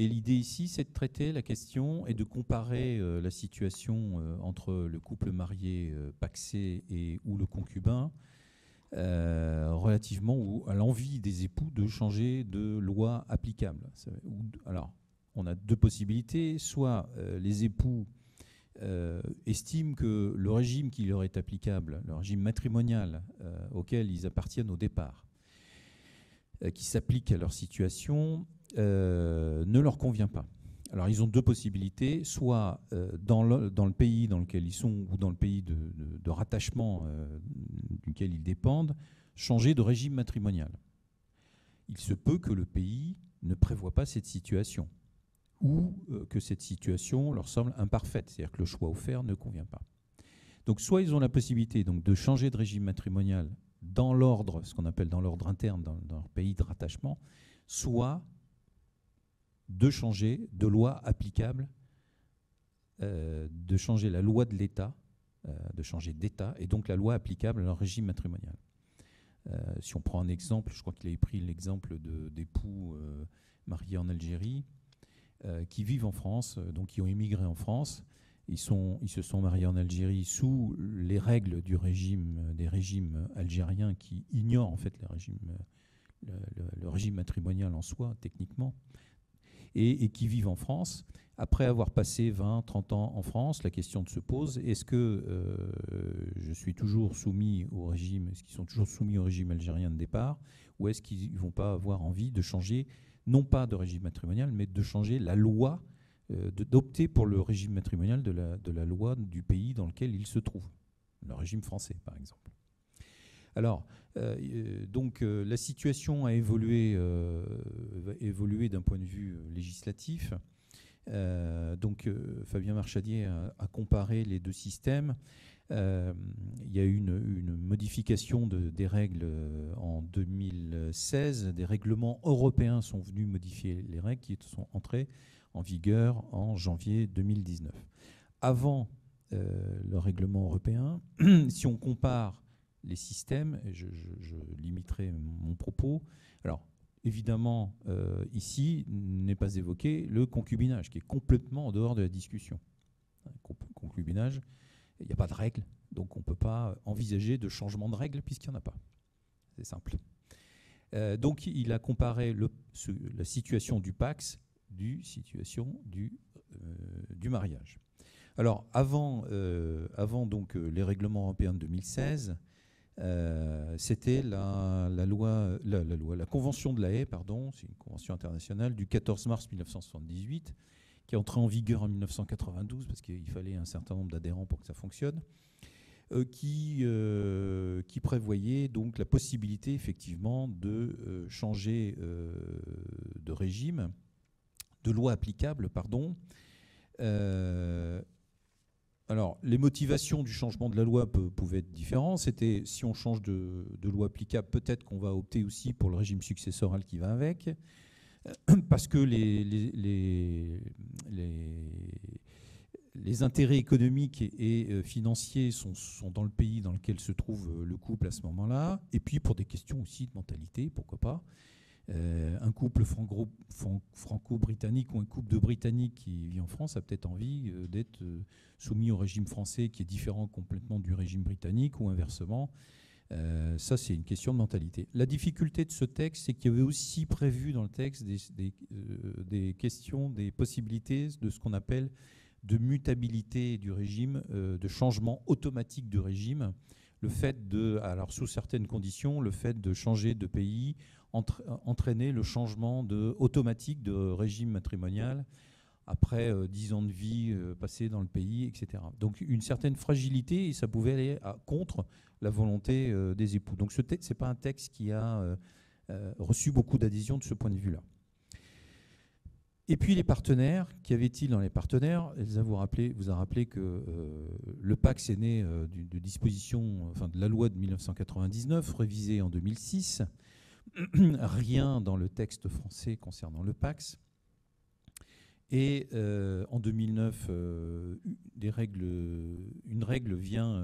Speaker 2: Et l'idée ici, c'est de traiter la question et de comparer la situation entre le couple marié pacsé ou le concubin relativement à l'envie des époux de changer de loi applicable. Alors, on a deux possibilités. Soit les époux estiment que le régime qui leur est applicable, le régime matrimonial auquel ils appartiennent au départ, qui s'applique à leur situation, ne leur convient pas. Alors, ils ont deux possibilités, soit dans le pays dans lequel ils sont ou dans le pays de rattachement duquel ils dépendent, changer de régime matrimonial. Il se peut que le pays ne prévoit pas cette situation ou que cette situation leur semble imparfaite, c'est-à-dire que le choix offert ne convient pas. Donc, soit ils ont la possibilité donc, de changer de régime matrimonial dans l'ordre, ce qu'on appelle dans l'ordre interne, dans leur pays de rattachement, soit de changer de loi applicable, de changer la loi de l'État, de changer d'État, et donc la loi applicable à leur régime matrimonial. Si on prend un exemple, je crois qu'il avait pris l'exemple d'époux mariés en Algérie, qui vivent en France, donc qui ont émigré en France. Ils se sont mariés en Algérie sous les règles des régimes algériens qui ignorent en fait le régime matrimonial en soi, techniquement, et qui vivent en France. Après avoir passé 20, 30 ans en France, la question se pose, est-ce que je suis toujours soumis au régime, est-ce qu'ils sont toujours soumis au régime algérien de départ, ou est-ce qu'ils ne vont pas avoir envie de changer, non pas de régime matrimonial, mais de changer la loi, d'opter pour le régime matrimonial de la loi du pays dans lequel ils se trouvent, le régime français par exemple. Alors, la situation a évolué d'un point de vue législatif. Fabien Marchadier a comparé les deux systèmes. Il y a eu une modification des règles en 2016. Des règlements européens sont venus modifier les règles qui sont entrées en vigueur en janvier 2019. Avant le règlement européen, si on compare les systèmes, et je limiterai mon propos. Alors, évidemment, ici, n'est pas évoqué le concubinage, qui est complètement en dehors de la discussion. Concubinage, il n'y a pas de règles, donc on ne peut pas envisager de changement de règles puisqu'il n'y en a pas. C'est simple. Donc, il a comparé la situation du PACS situation du mariage. Alors, avant donc, les règlements européens de 2016, c'était la Convention de La Haye, c'est une convention internationale du 14 mars 1978, qui est entrée en vigueur en 1992, parce qu'il fallait un certain nombre d'adhérents pour que ça fonctionne, qui prévoyait donc la possibilité effectivement de changer de régime, de loi applicable, Alors, les motivations du changement de la loi pouvaient être différentes. C'était, si on change de loi applicable, peut-être qu'on va opter aussi pour le régime successoral qui va avec, parce que les intérêts économiques et financiers sont dans le pays dans lequel se trouve le couple à ce moment-là, et puis pour des questions aussi de mentalité, pourquoi pas. Un couple franco-britannique ou un couple de Britanniques qui vit en France a peut-être envie d'être soumis au régime français qui est différent complètement du régime britannique ou inversement. Ça, c'est une question de mentalité. La difficulté de ce texte, c'est qu'il y avait aussi prévu dans le texte des questions, des possibilités de ce qu'on appelle de mutabilité du régime, de changement automatique du régime. Le fait alors sous certaines conditions, le fait de changer de pays entraîner le changement automatique de régime matrimonial après 10 ans de vie passés dans le pays, etc. Donc une certaine fragilité, et ça pouvait aller contre la volonté des époux. Donc ce texte, ce n'est pas un texte qui a reçu beaucoup d'adhésion de ce point de vue-là. Et puis les partenaires, qu'y avait-il dans les partenaires? Elsa vous a rappelé que le PACS est né de dispositions, de la loi de 1999, révisée en 2006. Rien dans le texte français concernant le PACS. Et en 2009, une règle vient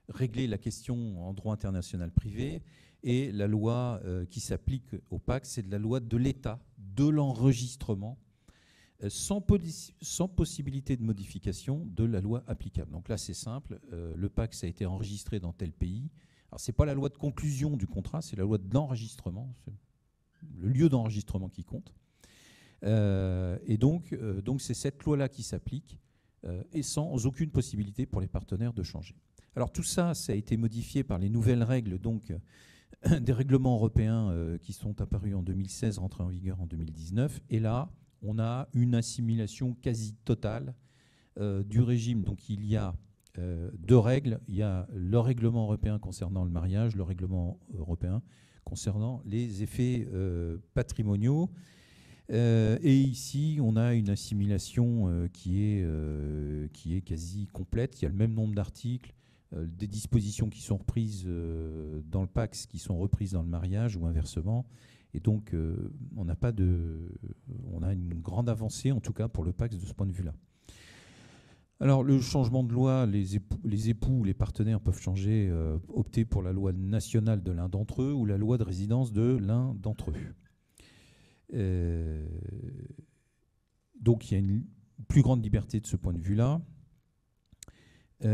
Speaker 2: régler la question en droit international privé. Et la loi qui s'applique au PACS, c'est de la loi de l'État de l'enregistrement sans possibilité de modification de la loi applicable. Donc là, c'est simple, le PACS a été enregistré dans tel pays. Alors, ce n'est pas la loi de conclusion du contrat, c'est la loi de l'enregistrement, c'est le lieu d'enregistrement qui compte. Et donc c'est cette loi-là qui s'applique et sans aucune possibilité pour les partenaires de changer. Alors tout ça, ça a été modifié par les nouvelles règles donc, des règlements européens qui sont apparus en 2016, rentrés en vigueur en 2019. Et là, on a une assimilation quasi totale du régime. Donc il y a deux règles. Il y a le règlement européen concernant le mariage, le règlement européen concernant les effets patrimoniaux. Et ici, on a une assimilation qui est quasi complète. Il y a le même nombre d'articles, des dispositions qui sont reprises dans le PACS qui sont reprises dans le mariage ou inversement. Et donc, on a une grande avancée, en tout cas pour le PACS de ce point de vue-là. Alors, le changement de loi, les époux, les partenaires peuvent changer, opter pour la loi nationale de l'un d'entre eux ou la loi de résidence de l'un d'entre eux. Donc il y a une plus grande liberté de ce point de vue-là. À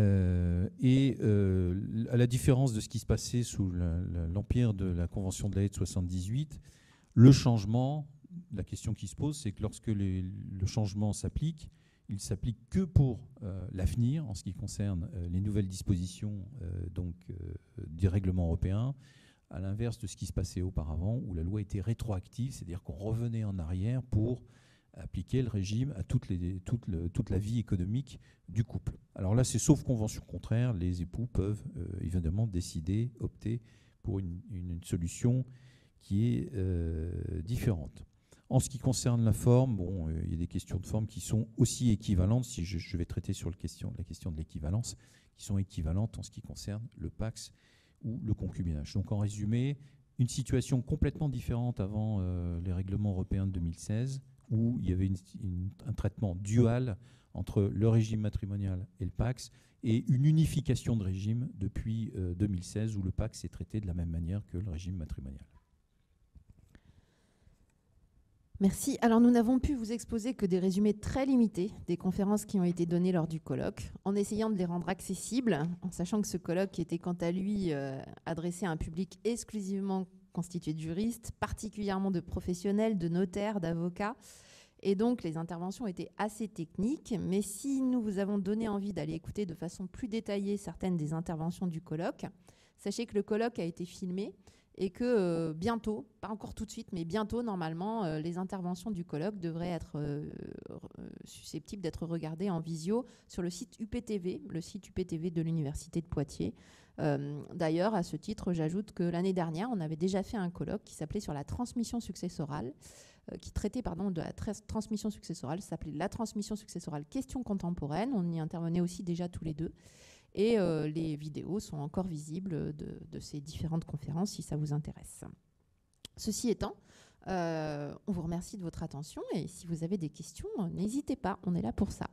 Speaker 2: la différence de ce qui se passait sous l'empire de la Convention de La Haye de 78, le changement, la question qui se pose, c'est que lorsque le changement s'applique, il s'applique que pour l'avenir en ce qui concerne les nouvelles dispositions du règlement européen, à l'inverse de ce qui se passait auparavant, où la loi était rétroactive, c'est-à-dire qu'on revenait en arrière pour appliquer le régime à toute la vie économique du couple. Alors là, c'est sauf convention contraire, les époux peuvent évidemment décider, opter pour une solution qui est différente. En ce qui concerne la forme, bon, il y a des questions de forme qui sont aussi équivalentes, si je vais traiter sur la question de l'équivalence, qui sont équivalentes en ce qui concerne le PACS ou le concubinage. Donc en résumé, une situation complètement différente avant les règlements européens de 2016, où il y avait un traitement dual entre le régime matrimonial et le PACS, et une unification de régime depuis 2016, où le PACS est traité de la même manière que le régime matrimonial.
Speaker 1: Merci. Alors, nous n'avons pu vous exposer que des résumés très limités des conférences qui ont été données lors du colloque, en essayant de les rendre accessibles, en sachant que ce colloque était quant à lui adressé à un public exclusivement constitué de juristes, particulièrement de professionnels, de notaires, d'avocats. Et donc, les interventions étaient assez techniques. Mais si nous vous avons donné envie d'aller écouter de façon plus détaillée certaines des interventions du colloque, sachez que le colloque a été filmé et que bientôt, pas encore tout de suite, mais bientôt, normalement, les interventions du colloque devraient être susceptibles d'être regardées en visio sur le site UPTV, le site UPTV de l'Université de Poitiers. D'ailleurs, à ce titre, j'ajoute que l'année dernière, on avait déjà fait un colloque qui s'appelait sur la transmission successorale, qui traitait de la transmission successorale, ça s'appelait la transmission successorale question contemporaine. On y intervenait aussi déjà tous les deux. Et les vidéos sont encore visibles de ces différentes conférences si ça vous intéresse. Ceci étant, on vous remercie de votre attention et si vous avez des questions, n'hésitez pas, on est là pour ça.